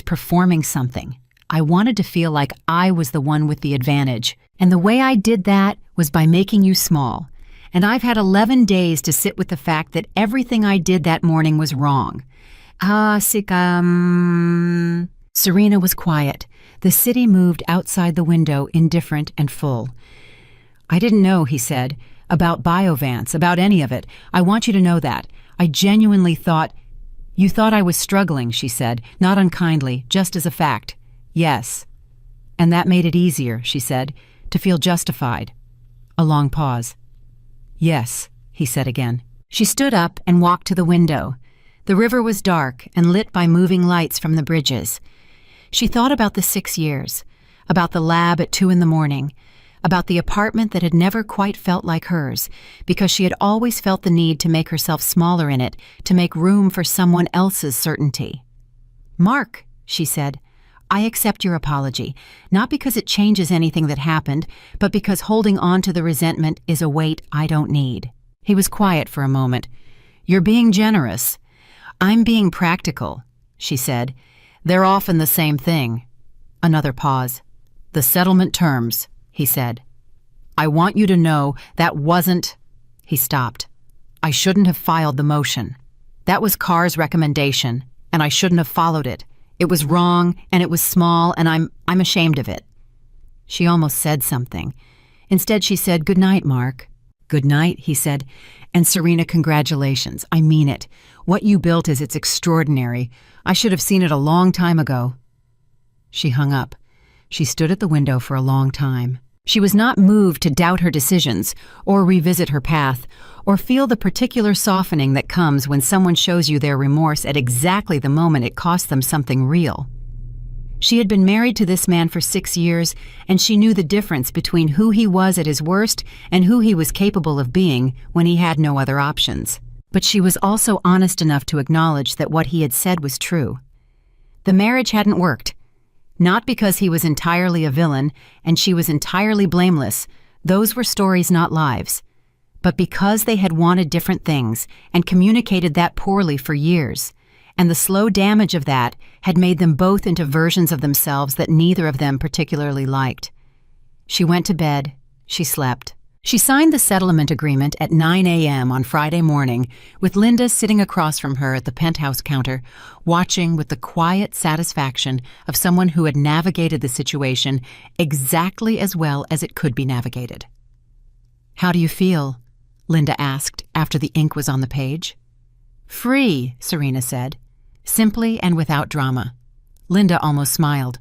performing something. I wanted to feel like I was the one with the advantage, and the way I did that was by making you small. And I've had 11 days to sit with the fact that everything I did that morning was wrong. Serena was quiet. The city moved outside the window, indifferent and full. I didn't know, he said, about Biovance, about any of it. I want you to know that. I genuinely thought... You thought I was struggling, she said, not unkindly, just as a fact. Yes. And that made it easier, she said, to feel justified. A long pause. Yes, he said again. She stood up and walked to the window. The river was dark and lit by moving lights from the bridges. She thought about the 6 years, about the lab at 2 a.m, about the apartment that had never quite felt like hers, because she had always felt the need to make herself smaller in it, to make room for someone else's certainty. Mark, she said, I accept your apology, not because it changes anything that happened, but because holding on to the resentment is a weight I don't need. He was quiet for a moment. You're being generous. I'm being practical, she said. They're often the same thing. Another pause. The settlement terms, he said. I want you to know that wasn't... He stopped. I shouldn't have filed the motion. That was Carr's recommendation, and I shouldn't have followed it. It was wrong, and it was small, and I'm ashamed of it. She almost said something. Instead, she said, Good night, Mark. Good night, he said. And Serena, congratulations. I mean it. What you built it's extraordinary. I should have seen it a long time ago. She hung up. She stood at the window for a long time. She was not moved to doubt her decisions, or revisit her path, or feel the particular softening that comes when someone shows you their remorse at exactly the moment it costs them something real. She had been married to this man for 6 years, and she knew the difference between who he was at his worst and who he was capable of being when he had no other options. But she was also honest enough to acknowledge that what he had said was true. The marriage hadn't worked. Not because he was entirely a villain and she was entirely blameless. Those were stories, not lives. But because they had wanted different things and communicated that poorly for years, and the slow damage of that had made them both into versions of themselves that neither of them particularly liked. She went to bed, she slept, She signed the settlement agreement at 9 a.m. on Friday morning, with Linda sitting across from her at the penthouse counter, watching with the quiet satisfaction of someone who had navigated the situation exactly as well as it could be navigated. "How do you feel?" Linda asked after the ink was on the page. "Free," Serena said, simply and without drama. Linda almost smiled.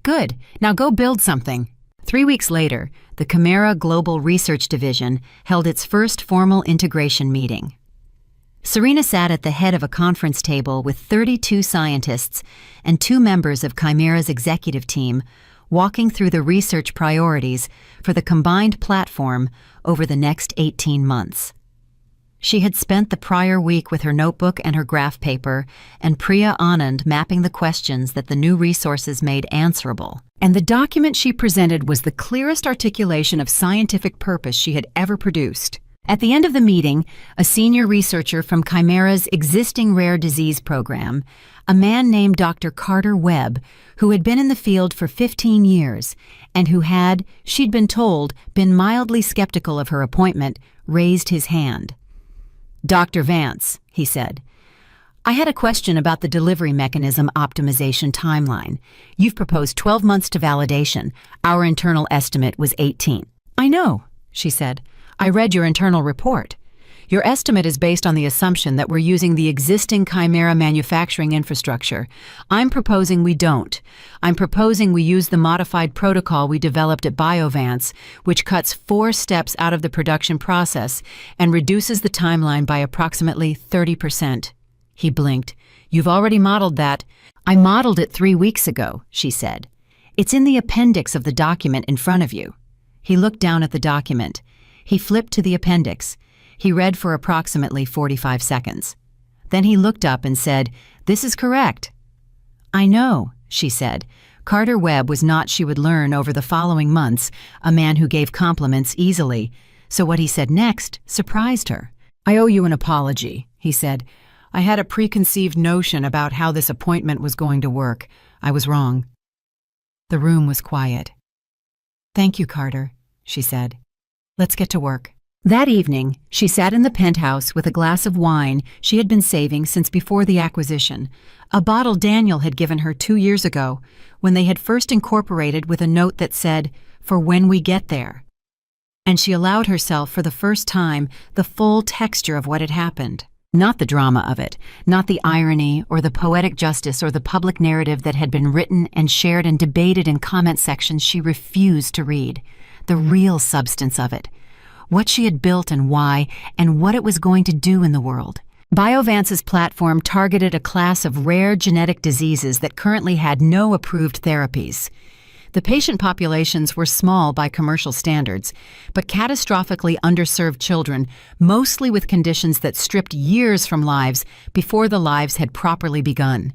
"Good, now go build something." 3 weeks later, the Chimera Global Research Division held its first formal integration meeting. Serena sat at the head of a conference table with 32 scientists and 2 members of Chimera's executive team, walking through the research priorities for the combined platform over the next 18 months. She had spent the prior week with her notebook and her graph paper, and Priya Anand mapping the questions that the new resources made answerable. And the document she presented was the clearest articulation of scientific purpose she had ever produced. At the end of the meeting, a senior researcher from Chimera's existing rare disease program, a man named Dr. Carter Webb, who had been in the field for 15 years and who had, she'd been told, been mildly skeptical of her appointment, raised his hand. "Dr. Vance," he said, "I had a question about the delivery mechanism optimization timeline. You've proposed 12 months to validation. Our internal estimate was 18. "I know," she said. "I read your internal report. Your estimate is based on the assumption that we're using the existing Chimera manufacturing infrastructure. I'm proposing we don't. I'm proposing we use the modified protocol we developed at Biovance, which cuts 4 steps out of the production process and reduces the timeline by approximately 30%. He blinked. "You've already modeled that." "I modeled it 3 weeks ago," she said. "It's in the appendix of the document in front of you." He looked down at the document. He flipped to the appendix. He read for approximately 45 seconds. Then he looked up and said, "This is correct." "I know," she said. Carter Webb was not, she would learn over the following months, a man who gave compliments easily. So what he said next surprised her. "I owe you an apology," he said. "I had a preconceived notion about how this appointment was going to work. I was wrong." The room was quiet. "Thank you, Carter," she said. "Let's get to work." That evening, she sat in the penthouse with a glass of wine she had been saving since before the acquisition, a bottle Daniel had given her 2 years ago, when they had first incorporated with a note that said, "For when we get there." And she allowed herself for the first time the full texture of what had happened. Not the drama of it, not the irony or the poetic justice or the public narrative that had been written and shared and debated in comment sections she refused to read. The real substance of it. What she had built and why, and what it was going to do in the world. Biovance's platform targeted a class of rare genetic diseases that currently had no approved therapies. The patient populations were small by commercial standards, but catastrophically underserved children, mostly with conditions that stripped years from lives before the lives had properly begun.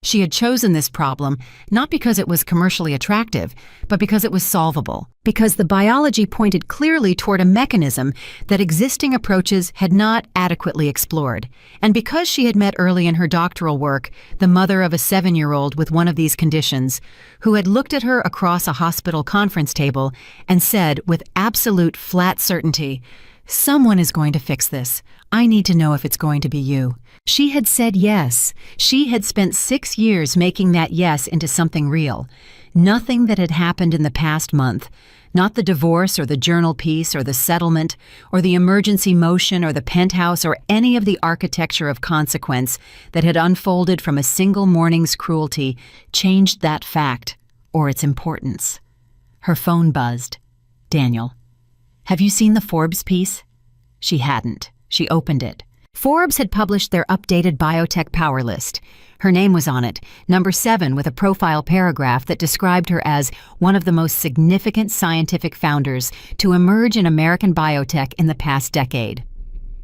She had chosen this problem not because it was commercially attractive, but because it was solvable, because the biology pointed clearly toward a mechanism that existing approaches had not adequately explored, and because she had met early in her doctoral work the mother of a 7-year-old with one of these conditions, who had looked at her across a hospital conference table and said with absolute flat certainty, "Someone is going to fix this. I need to know if it's going to be you." She had said yes. She had spent 6 years making that yes into something real. Nothing that had happened in the past month, not the divorce or the journal piece or the settlement or the emergency motion or the penthouse or any of the architecture of consequence that had unfolded from a single morning's cruelty, changed that fact or its importance. Her phone buzzed. "Daniel, have you seen the Forbes piece?" She hadn't. She opened it. Forbes had published their updated biotech power list. Her name was on it, number 7, with a profile paragraph that described her as one of the most significant scientific founders to emerge in American biotech in the past decade.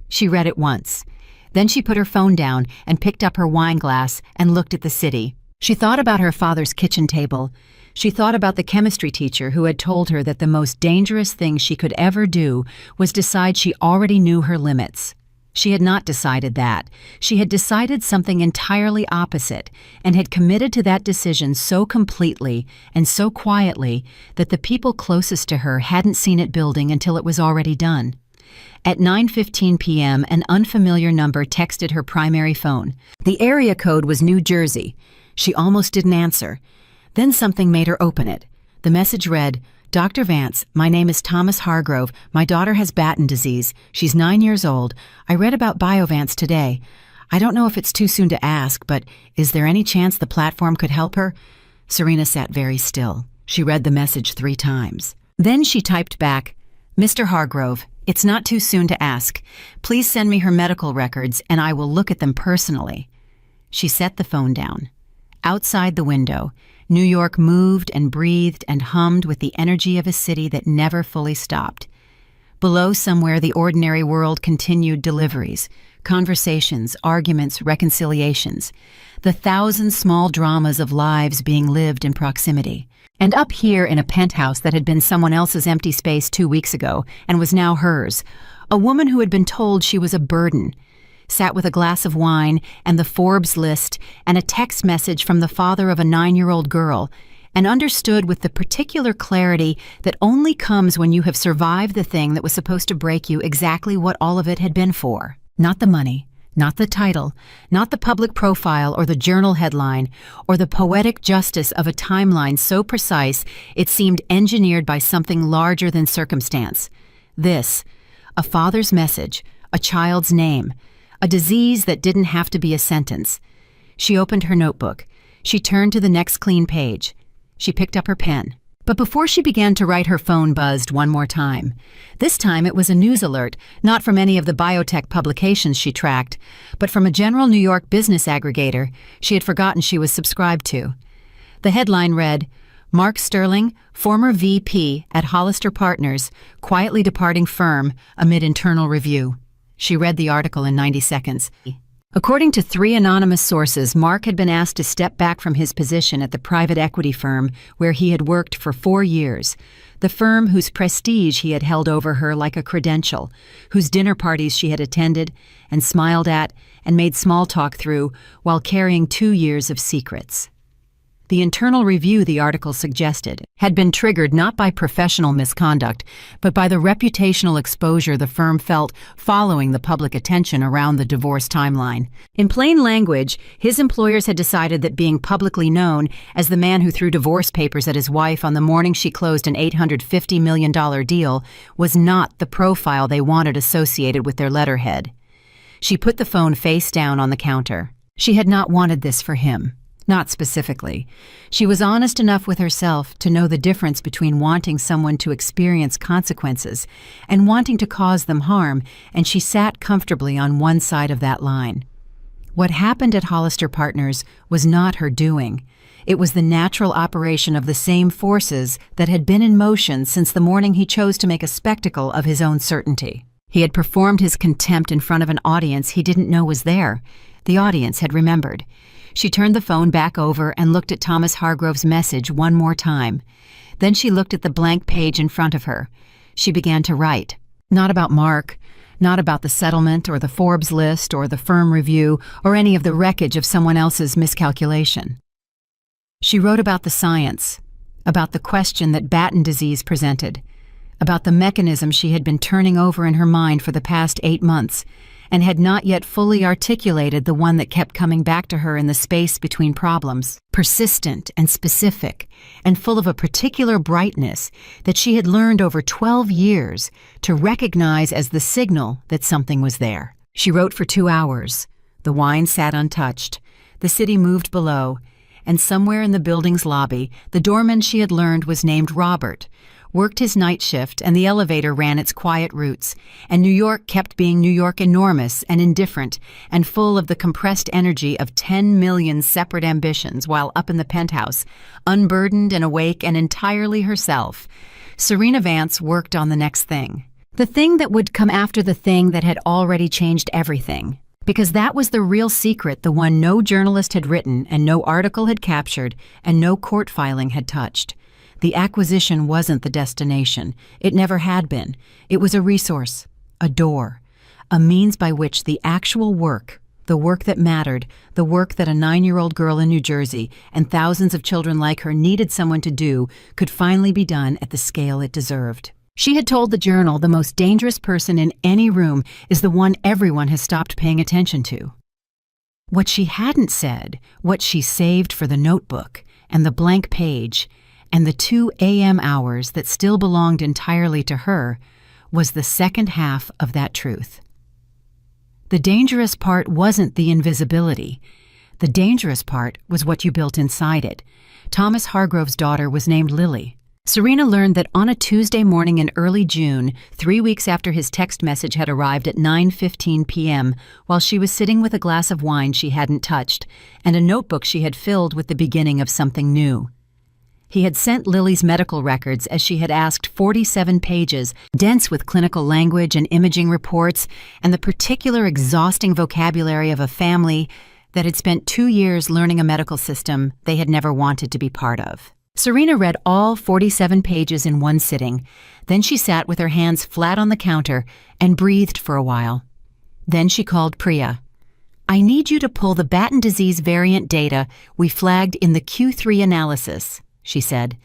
She read it once. Then she put her phone down and picked up her wine glass and looked at the city. She thought about her father's kitchen table. She thought about the chemistry teacher who had told her that the most dangerous thing she could ever do was decide she already knew her limits. She had not decided that. She had decided something entirely opposite and had committed to that decision so completely and so quietly that the people closest to her hadn't seen it building until it was already done. At 9:15 p.m., an unfamiliar number texted her primary phone. The area code was New Jersey. She almost didn't answer. Then something made her open it. The message read, "Dr. Vance, my name is Thomas Hargrove. My daughter has Batten disease. She's 9 years old. I read about Biovance today. I don't know if it's too soon to ask, but is there any chance the platform could help her?" Serena sat very still. She read the message 3 times. Then she typed back, "Mr. Hargrove, it's not too soon to ask. Please send me her medical records and I will look at them personally." She set the phone down. Outside the window, New York moved and breathed and hummed with the energy of a city that never fully stopped. Below somewhere, the ordinary world continued deliveries, conversations, arguments, reconciliations, the thousand small dramas of lives being lived in proximity. And up here in a penthouse that had been someone else's empty space 2 weeks ago and was now hers, a woman who had been told she was a burden, sat with a glass of wine and the Forbes list and a text message from the father of a 9-year-old girl, and understood with the particular clarity that only comes when you have survived the thing that was supposed to break you exactly what all of it had been for. Not the money, not the title, not the public profile or the journal headline, or the poetic justice of a timeline so precise it seemed engineered by something larger than circumstance. This, a father's message, a child's name, a disease that didn't have to be a sentence. She opened her notebook. She turned to the next clean page. She picked up her pen. But before she began to write, her phone buzzed one more time. This time it was a news alert, not from any of the biotech publications she tracked, but from a general New York business aggregator she had forgotten she was subscribed to. The headline read, "Mark Sterling, former VP at Hollister Partners, quietly departing firm amid internal review." She read the article in 90 seconds. According to 3 anonymous sources, Mark had been asked to step back from his position at the private equity firm where he had worked for 4 years, the firm whose prestige he had held over her like a credential, whose dinner parties she had attended and smiled at and made small talk through while carrying 2 years of secrets. The internal review, the article suggested, had been triggered not by professional misconduct, but by the reputational exposure the firm felt following the public attention around the divorce timeline. In plain language, his employers had decided that being publicly known as the man who threw divorce papers at his wife on the morning she closed an $850 million deal was not the profile they wanted associated with their letterhead. She put the phone face down on the counter. She had not wanted this for him. Not specifically. She was honest enough with herself to know the difference between wanting someone to experience consequences and wanting to cause them harm, and she sat comfortably on one side of that line. What happened at Hollister Partners was not her doing. It was the natural operation of the same forces that had been in motion since the morning he chose to make a spectacle of his own certainty. He had performed his contempt in front of an audience he didn't know was there. The audience had remembered. She turned the phone back over and looked at Thomas Hargrove's message one more time. Then she looked at the blank page in front of her. She began to write. Not about Mark, not about the settlement or the Forbes list or the firm review or any of the wreckage of someone else's miscalculation. She wrote about the science, about the question that Batten disease presented, about the mechanism she had been turning over in her mind for the past 8 months, and had not yet fully articulated the one that kept coming back to her in the space between problems, persistent and specific, and full of a particular brightness that she had learned over 12 years to recognize as the signal that something was there. She wrote for 2 hours. The wine sat untouched. The city moved below, and somewhere in the building's lobby, the doorman she had learned was named Robert, worked his night shift, and the elevator ran its quiet routes, and New York kept being New York, enormous and indifferent and full of the compressed energy of 10 million separate ambitions, while up in the penthouse, unburdened and awake and entirely herself, Serena Vance worked on the next thing. The thing that would come after the thing that had already changed everything. Because that was the real secret, the one no journalist had written and no article had captured and no court filing had touched. The acquisition wasn't the destination. It never had been. It was a resource, a door, a means by which the actual work, the work that mattered, the work that a 9-year-old girl in New Jersey and thousands of children like her needed someone to do, could finally be done at the scale it deserved. She had told the Journal the most dangerous person in any room is the one everyone has stopped paying attention to. What she hadn't said, what she saved for the notebook, and the blank page, and the 2 a.m. hours that still belonged entirely to her, was the second half of that truth. The dangerous part wasn't the invisibility. The dangerous part was what you built inside it. Thomas Hargrove's daughter was named Lily. Serena learned that on a Tuesday morning in early June, 3 weeks after his text message had arrived at 9:15 p.m., while she was sitting with a glass of wine she hadn't touched and a notebook she had filled with the beginning of something new. He had sent Lily's medical records as she had asked, 47 pages, dense with clinical language and imaging reports, and the particular exhausting vocabulary of a family that had spent 2 years learning a medical system they had never wanted to be part of. Serena read all 47 pages in one sitting. Then she sat with her hands flat on the counter and breathed for a while. Then she called Priya. "I need you to pull the Batten disease variant data we flagged in the Q3 analysis," she said.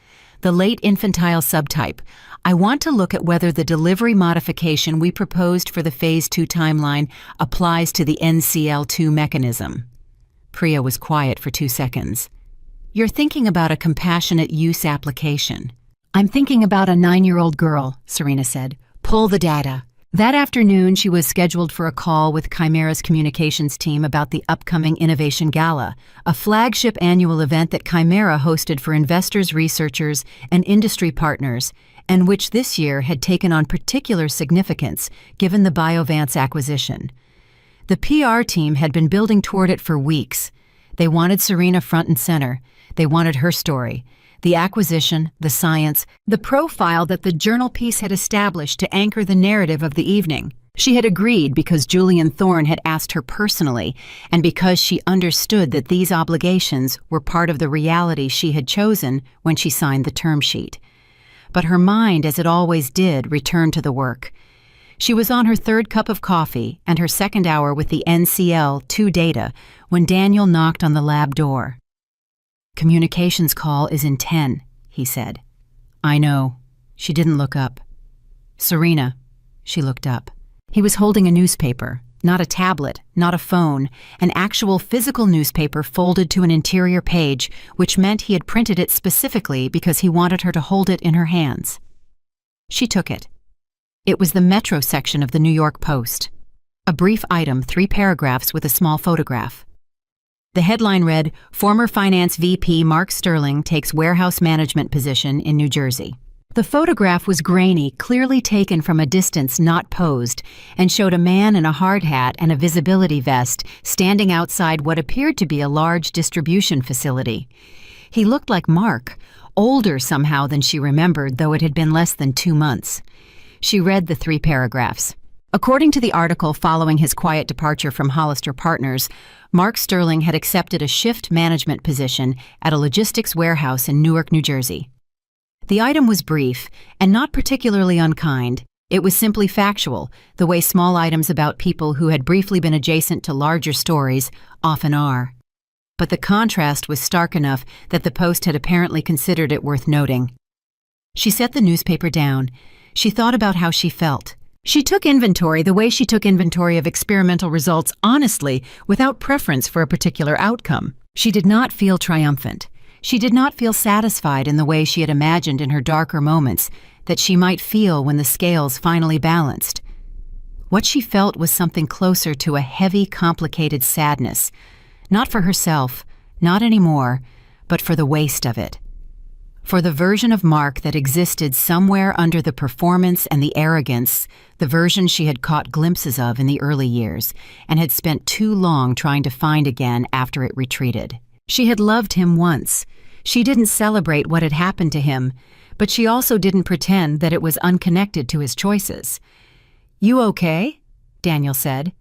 "The late infantile subtype. I want to look at whether the delivery modification we proposed for the Phase 2 timeline applies to the NCL2 mechanism." Priya was quiet for 2 seconds. "You're thinking about a compassionate use application." "I'm thinking about a 9-year-old girl," Serena said. "Pull the data." That afternoon, she was scheduled for a call with Chimera's communications team about the upcoming Innovation Gala, a flagship annual event that Chimera hosted for investors, researchers, and industry partners, and which this year had taken on particular significance given the Biovance acquisition. The PR team had been building toward it for weeks. They wanted Serena front and center. They wanted her story, the acquisition, the science, the profile that the Journal piece had established to anchor the narrative of the evening. She had agreed because Julian Thorne had asked her personally, and because she understood that these obligations were part of the reality she had chosen when she signed the term sheet. But her mind, as it always did, returned to the work. She was on her 3rd cup of coffee and her 2nd hour with the NCL2 data when Daniel knocked on the lab door. "Communications call is in 10, he said. "I know." She didn't look up. "Serena." She looked up. He was holding a newspaper, not a tablet, not a phone, an actual physical newspaper folded to an interior page, which meant he had printed it specifically because he wanted her to hold it in her hands. She took it. It was the Metro section of the New York Post. A brief item, 3 paragraphs with a small photograph. The headline read, "Former Finance VP Mark Sterling takes warehouse management position in New Jersey." The photograph was grainy, clearly taken from a distance not posed, and showed a man in a hard hat and a visibility vest standing outside what appeared to be a large distribution facility. He looked like Mark, older somehow than she remembered, though it had been less than 2 months. She read the 3 paragraphs. According to the article following his quiet departure from Hollister Partners, Mark Sterling had accepted a shift management position at a logistics warehouse in Newark, New Jersey. The item was brief and not particularly unkind. It was simply factual, the way small items about people who had briefly been adjacent to larger stories often are. But the contrast was stark enough that the Post had apparently considered it worth noting. She set the newspaper down. She thought about how she felt. She took inventory the way she took inventory of experimental results honestly, without preference for a particular outcome. She did not feel triumphant. She did not feel satisfied in the way she had imagined in her darker moments that she might feel when the scales finally balanced. What she felt was something closer to a heavy, complicated sadness, not for herself, not anymore, but for the waste of it. For the version of Mark that existed somewhere under the performance and the arrogance, the version she had caught glimpses of in the early years and had spent too long trying to find again after it retreated. She had loved him once. She didn't celebrate what had happened to him, but she also didn't pretend that it was unconnected to his choices. "You okay?" Daniel said.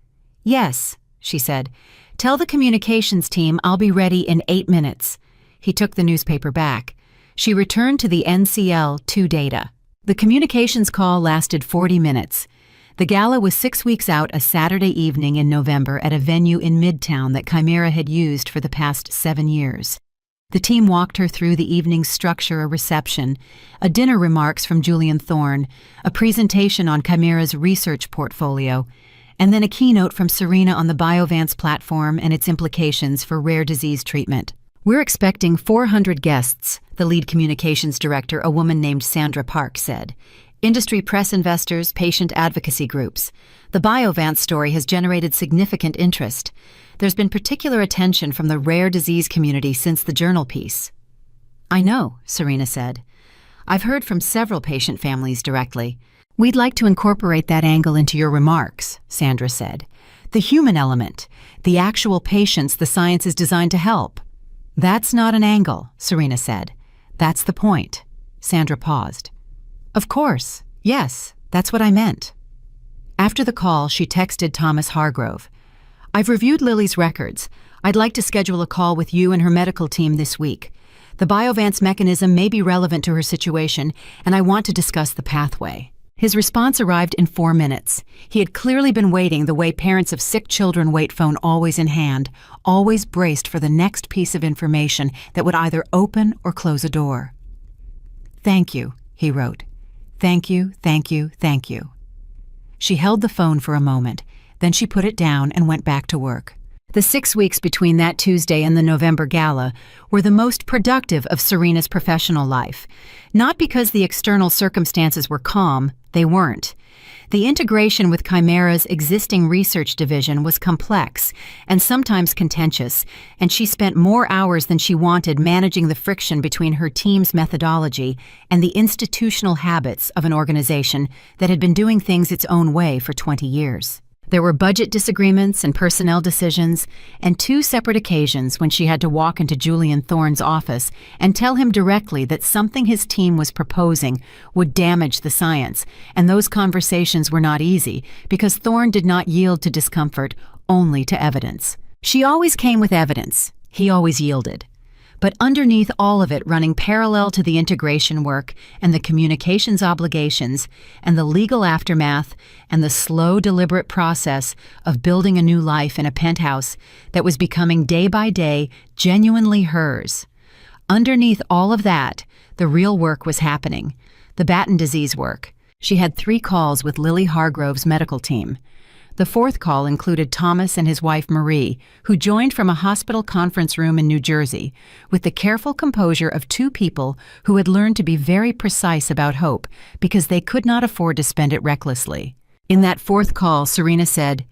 "Yes," she said. "Tell the communications team I'll be ready in 8 minutes." He took the newspaper back. She returned to the NCL2 data. The communications call lasted 40 minutes. The gala was 6 weeks out, a Saturday evening in November at a venue in Midtown that Chimera had used for the past 7 years. The team walked her through the evening's structure: a reception, a dinner, remarks from Julian Thorne, a presentation on Chimera's research portfolio, and then a keynote from Serena on the Biovance platform and its implications for rare disease treatment. "We're expecting 400 guests," the lead communications director, a woman named Sandra Park, said. "Industry, press, investors, patient advocacy groups. The Biovance story has generated significant interest. There's been particular attention from the rare disease community since the journal piece." "I know," Serena said. "I've heard from several patient families directly." "We'd like to incorporate that angle into your remarks," Sandra said. "The human element, the actual patients the science is designed to help." "That's not an angle," Serena said. "That's the point." Sandra paused. "Of course, yes, that's what I meant." After the call, she texted Thomas Hargrove. "I've reviewed Lily's records. I'd like to schedule a call with you and her medical team this week. The Biovance mechanism may be relevant to her situation, and I want to discuss the pathway." His response arrived in 4 minutes. He had clearly been waiting the way parents of sick children wait, phone always in hand, always braced for the next piece of information that would either open or close a door. "Thank you," he wrote. "Thank you, thank you, thank you." She held the phone for a moment, then she put it down and went back to work. The 6 weeks between that Tuesday and the November gala were the most productive of Serena's professional life. Not because the external circumstances were calm, they weren't. The integration with Chimera's existing research division was complex and sometimes contentious, and she spent more hours than she wanted managing the friction between her team's methodology and the institutional habits of an organization that had been doing things its own way for 20 years. There were budget disagreements and personnel decisions, and 2 separate occasions when she had to walk into Julian Thorne's office and tell him directly that something his team was proposing would damage the science, and those conversations were not easy because Thorne did not yield to discomfort, only to evidence. She always came with evidence. He always yielded. But underneath all of it, running parallel to the integration work and the communications obligations and the legal aftermath and the slow, deliberate process of building a new life in a penthouse that was becoming day by day genuinely hers. Underneath all of that, the real work was happening, the Batten disease work. She had 3 calls with Lily Hargrove's medical team. The 4th call included Thomas and his wife Marie, who joined from a hospital conference room in New Jersey, with the careful composure of 2 people who had learned to be very precise about hope because they could not afford to spend it recklessly. In that 4th call, Serena said,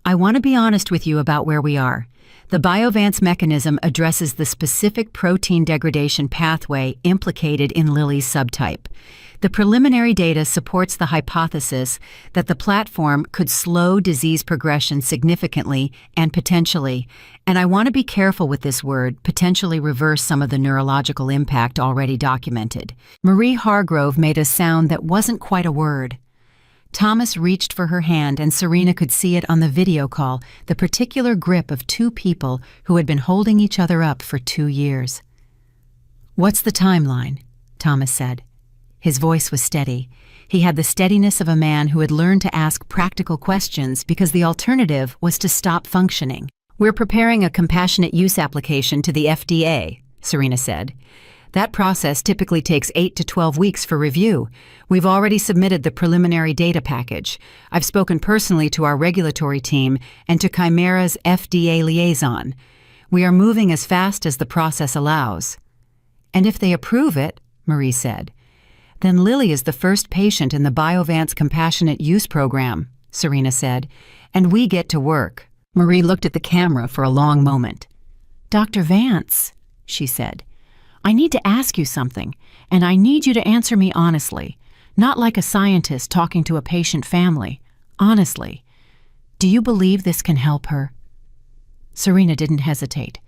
"I want to be honest with you about where we are. The Biovance mechanism addresses the specific protein degradation pathway implicated in Lily's subtype. The preliminary data supports the hypothesis that the platform could slow disease progression significantly and potentially, and I want to be careful with this word, potentially reverse some of the neurological impact already documented." Marie Hargrove made a sound that wasn't quite a word. Thomas reached for her hand, and Serena could see it on the video call, the particular grip of 2 people who had been holding each other up for 2 years. "What's the timeline?" Thomas said. His voice was steady. He had the steadiness of a man who had learned to ask practical questions because the alternative was to stop functioning. "We're preparing a compassionate use application to the FDA," Serena said. "That process typically takes 8 to 12 weeks for review. We've already submitted the preliminary data package. I've spoken personally to our regulatory team and to Chimera's FDA liaison. We are moving as fast as the process allows." "And if they approve it," Marie said, "then Lily is the first patient in the Biovance Compassionate Use Program," Serena said, "and we get to work." Marie looked at the camera for a long moment. "Dr. Vance," she said, "I need to ask you something, and I need you to answer me honestly, not like a scientist talking to a patient family. Honestly, do you believe this can help her?" Serena didn't hesitate.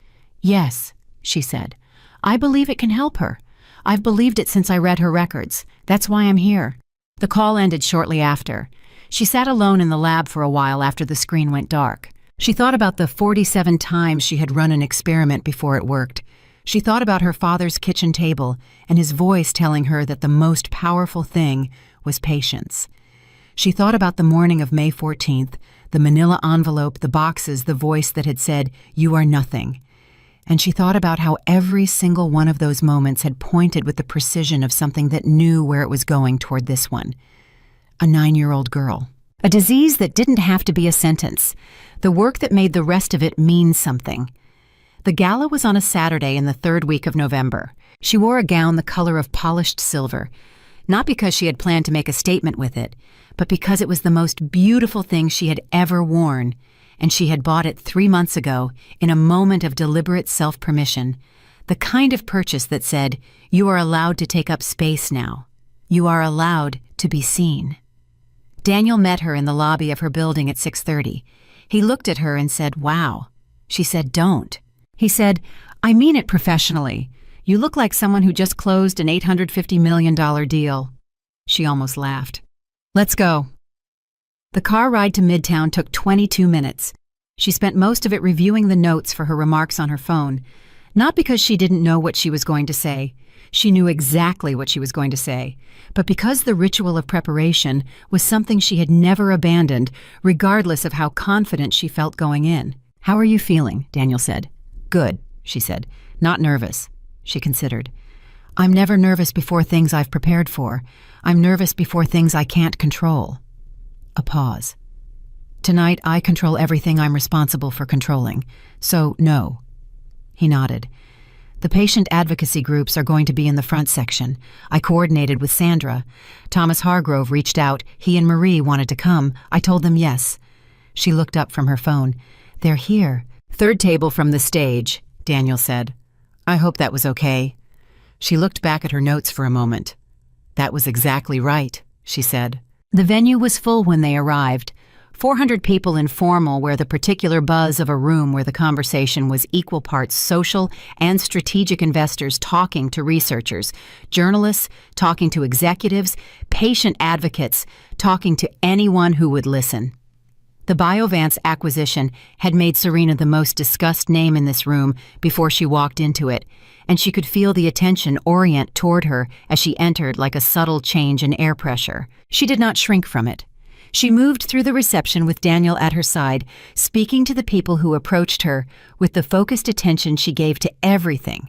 "Yes," she said, "I believe it can help her. I've believed it since I read her records. That's why I'm here." The call ended shortly after. She sat alone in the lab for a while after the screen went dark. She thought about the 47 times she had run an experiment before it worked. She thought about her father's kitchen table and his voice telling her that the most powerful thing was patience. She thought about the morning of May 14th, the manila envelope, the boxes, the voice that had said, "You are nothing." And she thought about how every single one of those moments had pointed with the precision of something that knew where it was going toward this one. A 9-year-old girl. A disease that didn't have to be a sentence. The work that made the rest of it mean something. The gala was on a Saturday in the 3rd week of November. She wore a gown the color of polished silver, not because she had planned to make a statement with it, but because it was the most beautiful thing she had ever worn, and she had bought it 3 months ago in a moment of deliberate self-permission, the kind of purchase that said, "You are allowed to take up space now. You are allowed to be seen." Daniel met her in the lobby of her building at 6:30. He looked at her and said, "Wow." She said, "Don't." He said, "I mean it professionally. You look like someone who just closed an $850 million deal." She almost laughed. "Let's go." The car ride to Midtown took 22 minutes. She spent most of it reviewing the notes for her remarks on her phone, not because she didn't know what she was going to say. She knew exactly what she was going to say, but because the ritual of preparation was something she had never abandoned, regardless of how confident she felt going in. "How are you feeling?" Daniel said. "Good," she said. "Not nervous." She considered. "I'm never nervous before things I've prepared for. I'm nervous before things I can't control." A pause. "Tonight, I control everything I'm responsible for controlling. So, no." He nodded. "The patient advocacy groups are going to be in the front section. I coordinated with Sandra. Thomas Hargrove reached out. He and Marie wanted to come. I told them yes." She looked up from her phone. "They're here. 3rd table from the stage," Daniel said. "I hope that was okay." She looked back at her notes for a moment. "That was exactly right," she said. The venue was full when they arrived. 400 people informal, where the particular buzz of a room where the conversation was equal parts social and strategic investors talking to researchers, journalists talking to executives, patient advocates talking to anyone who would listen. The Biovance acquisition had made Serena the most discussed name in this room before she walked into it, and she could feel the attention orient toward her as she entered like a subtle change in air pressure. She did not shrink from it. She moved through the reception with Daniel at her side, speaking to the people who approached her with the focused attention she gave to everything,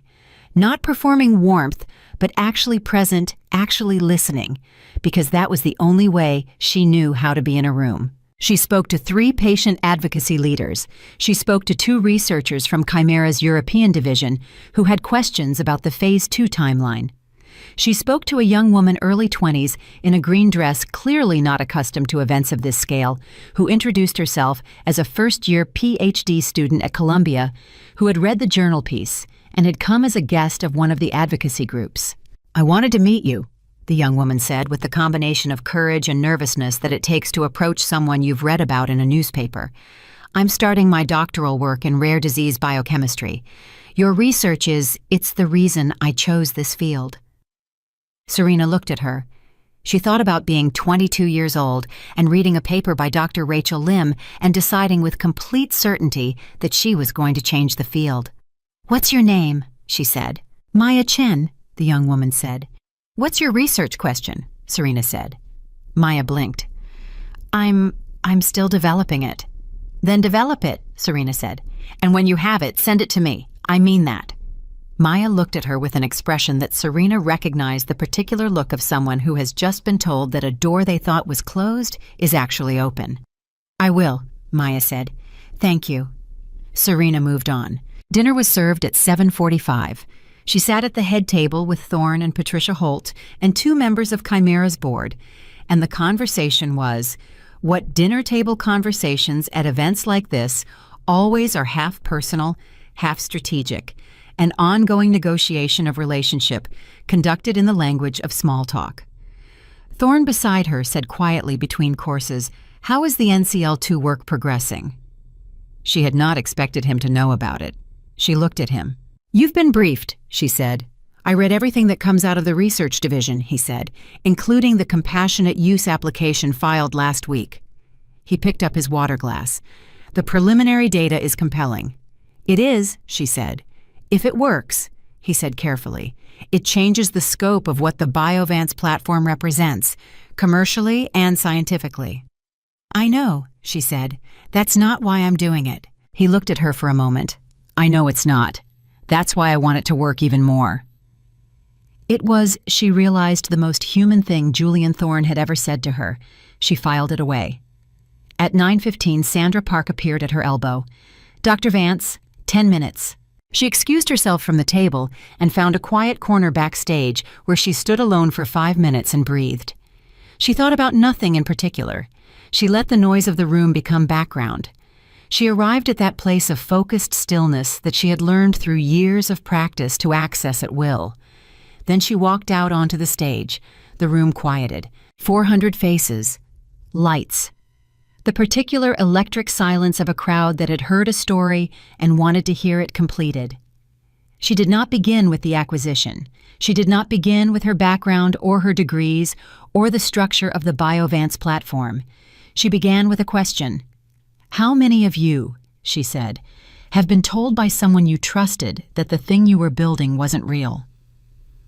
not performing warmth, but actually present, actually listening, because that was the only way she knew how to be in a room. She spoke to 3 patient advocacy leaders. She spoke to 2 researchers from Chimera's European division who had questions about the Phase 2 timeline. She spoke to a young woman, early 20s, in a green dress, clearly not accustomed to events of this scale, who introduced herself as a first-year PhD student at Columbia who had read the journal piece and had come as a guest of one of the advocacy groups. "I wanted to meet you," the young woman said, with the combination of courage and nervousness that it takes to approach someone you've read about in a newspaper. "I'm starting my doctoral work in rare disease biochemistry. Your research it's the reason I chose this field." Serena looked at her. She thought about being 22 years old and reading a paper by Dr. Rachel Lim and deciding with complete certainty that she was going to change the field. "What's your name?" she said. "Maya Chen," the young woman said. "What's your research question?" Serena said. Maya blinked. I'm still developing it." "Then develop it," Serena said. "And when you have it, send it to me. I mean that." Maya looked at her with an expression that Serena recognized, the particular look of someone who has just been told that a door they thought was closed is actually open. "I will," Maya said. "Thank you." Serena moved on. Dinner was served at 7:45. She sat at the head table with Thorne and Patricia Holt and 2 members of Chimera's board, and the conversation was what dinner table conversations at events like this always are half personal, half strategic, an ongoing negotiation of relationship conducted in the language of small talk. Thorne beside her said quietly between courses, "How is the NCL2 work progressing?" She had not expected him to know about it. She looked at him. "You've been briefed," she said. "I read everything that comes out of the research division," he said, "including the compassionate use application filed last week." He picked up his water glass. "The preliminary data is compelling." "It is," she said. "If it works," he said carefully, "it changes the scope of what the Biovance platform represents, commercially and scientifically. "I know," she said. "That's not why I'm doing it." He looked at her for a moment. "I know it's not. That's why I want it to work even more." It was, she realized, the most human thing Julian Thorne had ever said to her. She filed it away. At 9:15, Sandra Park appeared at her elbow. "Dr. Vance, 10 minutes." She excused herself from the table and found a quiet corner backstage where she stood alone for 5 minutes and breathed. She thought about nothing in particular. She let the noise of the room become background. She arrived at that place of focused stillness that she had learned through years of practice to access at will. Then she walked out onto the stage. The room quieted. 400 faces. Lights. The particular electric silence of a crowd that had heard a story and wanted to hear it completed. She did not begin with the acquisition. She did not begin with her background or her degrees or the structure of the BioVance platform. She began with a question. "How many of you," she said, "have been told by someone you trusted that the thing you were building wasn't real?"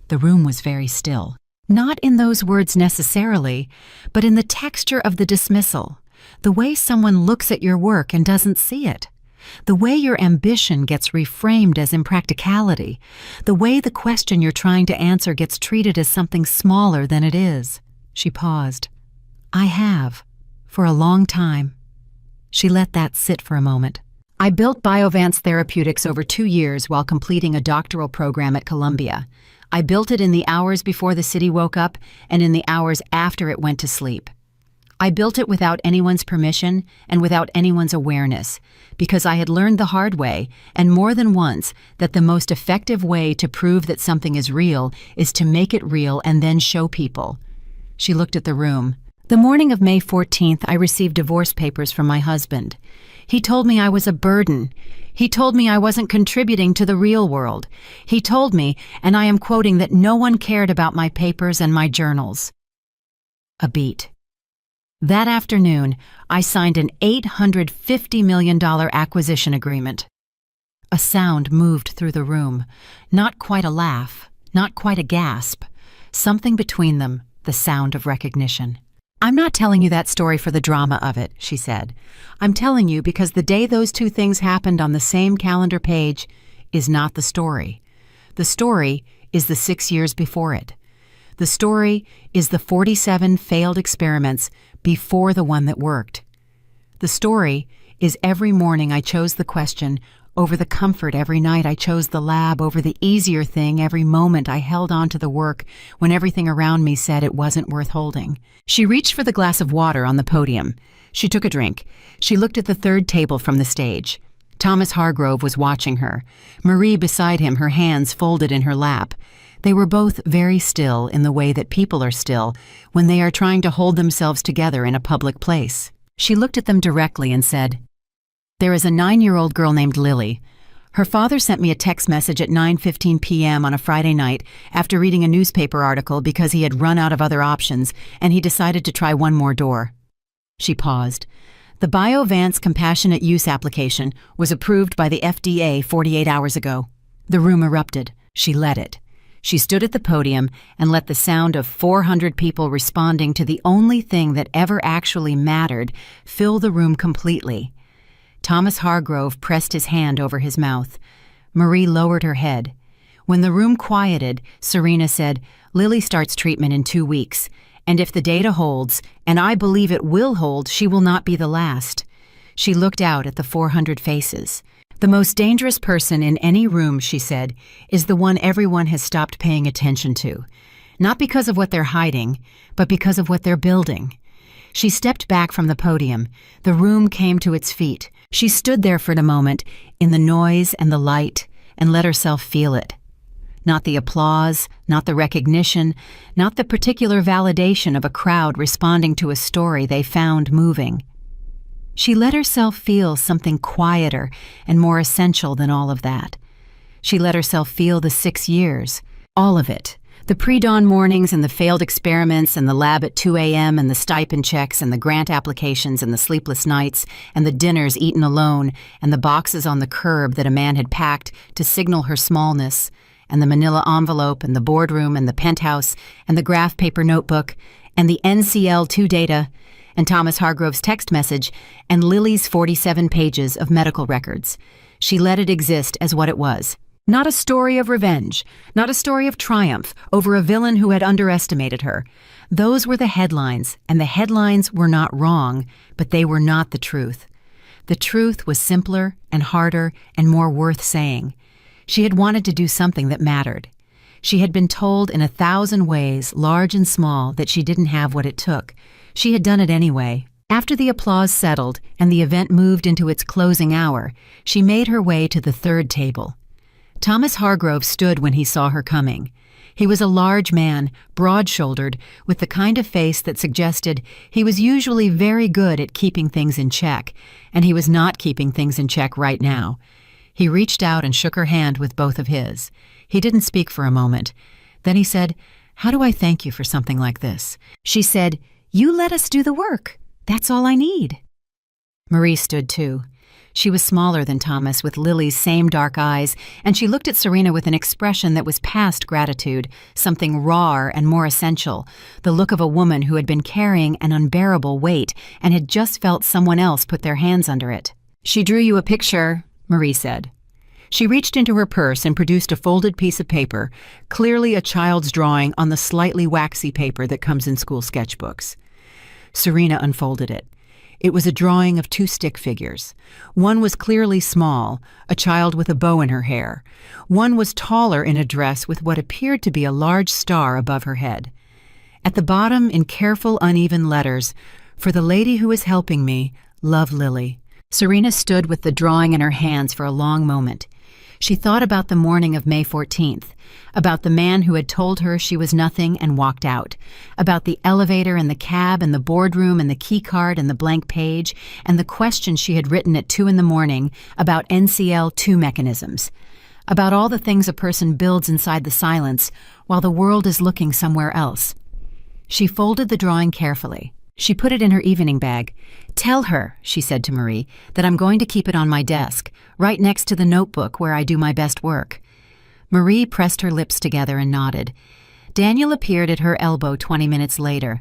The room was very still. Not in those words necessarily, but in the texture of the dismissal, the way someone looks at your work and doesn't see it, the way your ambition gets reframed as impracticality, the way the question you're trying to answer gets treated as something smaller than it is. She paused. "I have, for a long time." She let that sit for a moment. "I built BioVance Therapeutics over 2 years while completing a doctoral program at Columbia. I built it in the hours before the city woke up and in the hours after it went to sleep. I built it without anyone's permission and without anyone's awareness, because I had learned the hard way, and more than once, that the most effective way to prove that something is real is to make it real and then show people." She looked at the room. "The morning of May 14th, I received divorce papers from my husband. He told me I was a burden. He told me I wasn't contributing to the real world. He told me, and I am quoting, that no one cared about my papers and my journals." A beat. That afternoon, I signed an $850 million acquisition agreement. A sound moved through the room. Not quite a laugh, not quite a gasp. Something between them, the sound of recognition. "I'm not telling you that story for the drama of it," she said. "I'm telling you because the day those two things happened on the same calendar page is not the story. The story is the 6 years before it. The story is the 47 failed experiments before the one that worked. The story is every morning I chose the question over the comfort, every night I chose the lab over the easier thing, every moment I held on to the work when everything around me said it wasn't worth holding." She reached for the glass of water on the podium. She took a drink. She looked at the third table from the stage. Thomas Hargrove was watching her. Marie beside him, her hands folded in her lap. They were both very still in the way that people are still when they are trying to hold themselves together in a public place. She looked at them directly and said, "There is a 9-year-old girl named Lily. Her father sent me a text message at 9:15 p.m. on a Friday night after reading a newspaper article because he had run out of other options and he decided to try one more door." She paused. "The BioVance compassionate use application was approved by the FDA 48 hours ago." The room erupted. She let it. She stood at the podium and let the sound of 400 people responding to the only thing that ever actually mattered fill the room completely. Thomas Hargrove pressed his hand over his mouth. Marie lowered her head. When the room quieted, Serena said, "Lily starts treatment in 2 weeks, and if the data holds, and I believe it will hold, she will not be the last." She looked out at the 400 faces. "The most dangerous person in any room," she said, "is the one everyone has stopped paying attention to. Not because of what they're hiding, but because of what they're building." She stepped back from the podium. The room came to its feet. She stood there for a moment, in the noise and the light, and let herself feel it. Not the applause, not the recognition, not the particular validation of a crowd responding to a story they found moving. She let herself feel something quieter and more essential than all of that. She let herself feel the 6 years, all of it. The pre-dawn mornings and the failed experiments and the lab at 2 a.m. and the stipend checks and the grant applications and the sleepless nights and the dinners eaten alone and the boxes on the curb that a man had packed to signal her smallness and the manila envelope and the boardroom and the penthouse and the graph paper notebook and the NCL2 data, and Thomas Hargrove's text message, and Lily's 47 pages of medical records. She let it exist as what it was. Not a story of revenge, not a story of triumph over a villain who had underestimated her. Those were the headlines, and the headlines were not wrong, but they were not the truth. The truth was simpler and harder and more worth saying. She had wanted to do something that mattered. She had been told in 1,000 ways, large and small, that she didn't have what it took. She had done it anyway. After the applause settled and the event moved into its closing hour, she made her way to the third table. Thomas Hargrove stood when he saw her coming. He was a large man, broad-shouldered, with the kind of face that suggested he was usually very good at keeping things in check, and he was not keeping things in check right now. He reached out and shook her hand with both of his. He didn't speak for a moment. Then he said, "How do I thank you for something like this?" She said, "You let us do the work. That's all I need." Marie stood too. She was smaller than Thomas, with Lily's same dark eyes, and she looked at Serena with an expression that was past gratitude, something rawer and more essential, the look of a woman who had been carrying an unbearable weight and had just felt someone else put their hands under it. "She drew you a picture," Marie said. She reached into her purse and produced a folded piece of paper, clearly a child's drawing on the slightly waxy paper that comes in school sketchbooks. Serena unfolded it. It was a drawing of 2 stick figures. One was clearly small, a child with a bow in her hair. One was taller in a dress with what appeared to be a large star above her head. At the bottom, in careful, uneven letters, "For the lady who is helping me, love, Lily." Serena stood with the drawing in her hands for a long moment. She thought about the morning of May 14th, about the man who had told her she was nothing and walked out, about the elevator and the cab and the boardroom and the key card and the blank page, and the question she had written at 2 in the morning about NCL2 mechanisms, about all the things a person builds inside the silence while the world is looking somewhere else. She folded the drawing carefully. She put it in her evening bag. "Tell her," she said to Marie, "that I'm going to keep it on my desk, right next to the notebook where I do my best work." Marie pressed her lips together and nodded. Daniel appeared at her elbow 20 minutes later.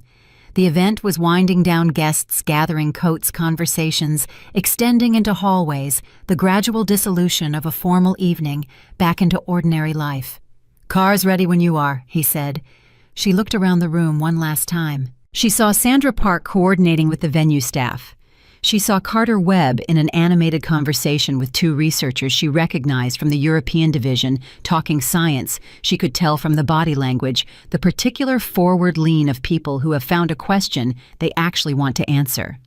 The event was winding down, guests gathering, coats, conversations, extending into hallways, the gradual dissolution of a formal evening back into ordinary life. "Car's ready when you are," he said. She looked around the room one last time. She saw Sandra Park coordinating with the venue staff. She saw Carter Webb in an animated conversation with 2 researchers she recognized from the European division, talking science. She could tell from the body language the particular forward lean of people who have found a question they actually want to answer.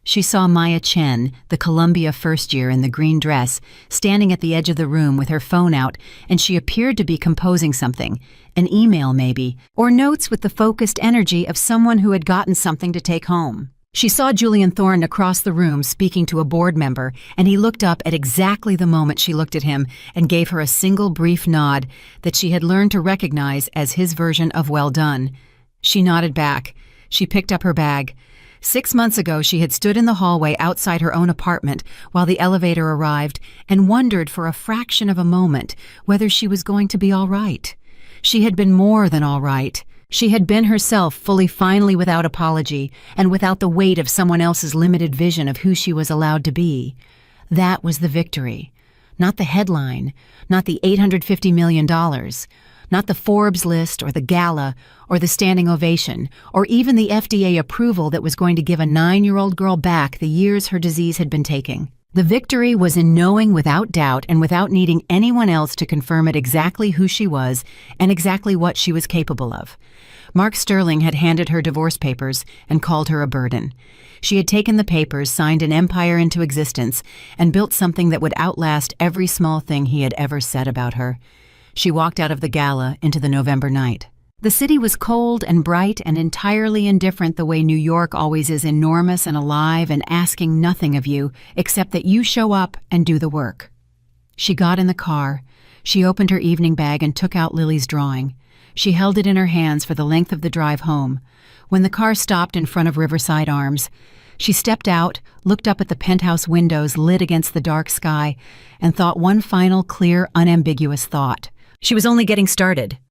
She saw Maya Chen, the Columbia first year in the green dress, standing at the edge of the room with her phone out, and she appeared to be composing something, an email maybe, or notes with the focused energy of someone who had gotten something to take home. She saw Julian Thorne across the room speaking to a board member, and he looked up at exactly the moment she looked at him and gave her a single brief nod that she had learned to recognize as his version of well done. She nodded back. She picked up her bag. 6 months ago, she had stood in the hallway outside her own apartment while the elevator arrived and wondered for a fraction of a moment whether she was going to be all right. She had been more than all right. She had been herself, fully, finally, without apology and without the weight of someone else's limited vision of who she was allowed to be. That was the victory. Not the headline, not the $850 million, not the Forbes list or the gala or the standing ovation or even the FDA approval that was going to give a 9-year-old girl back the years her disease had been taking. The victory was in knowing without doubt and without needing anyone else to confirm it exactly who she was and exactly what she was capable of. Mark Sterling had handed her divorce papers and called her a burden. She had taken the papers, signed an empire into existence, and built something that would outlast every small thing he had ever said about her. She walked out of the gala into the November night. The city was cold and bright and entirely indifferent the way New York always is, enormous and alive and asking nothing of you except that you show up and do the work. She got in the car. She opened her evening bag and took out Lily's drawing. She held it in her hands for the length of the drive home. When the car stopped in front of Riverside Arms, she stepped out, looked up at the penthouse windows lit against the dark sky, and thought one final, clear, unambiguous thought. She was only getting started.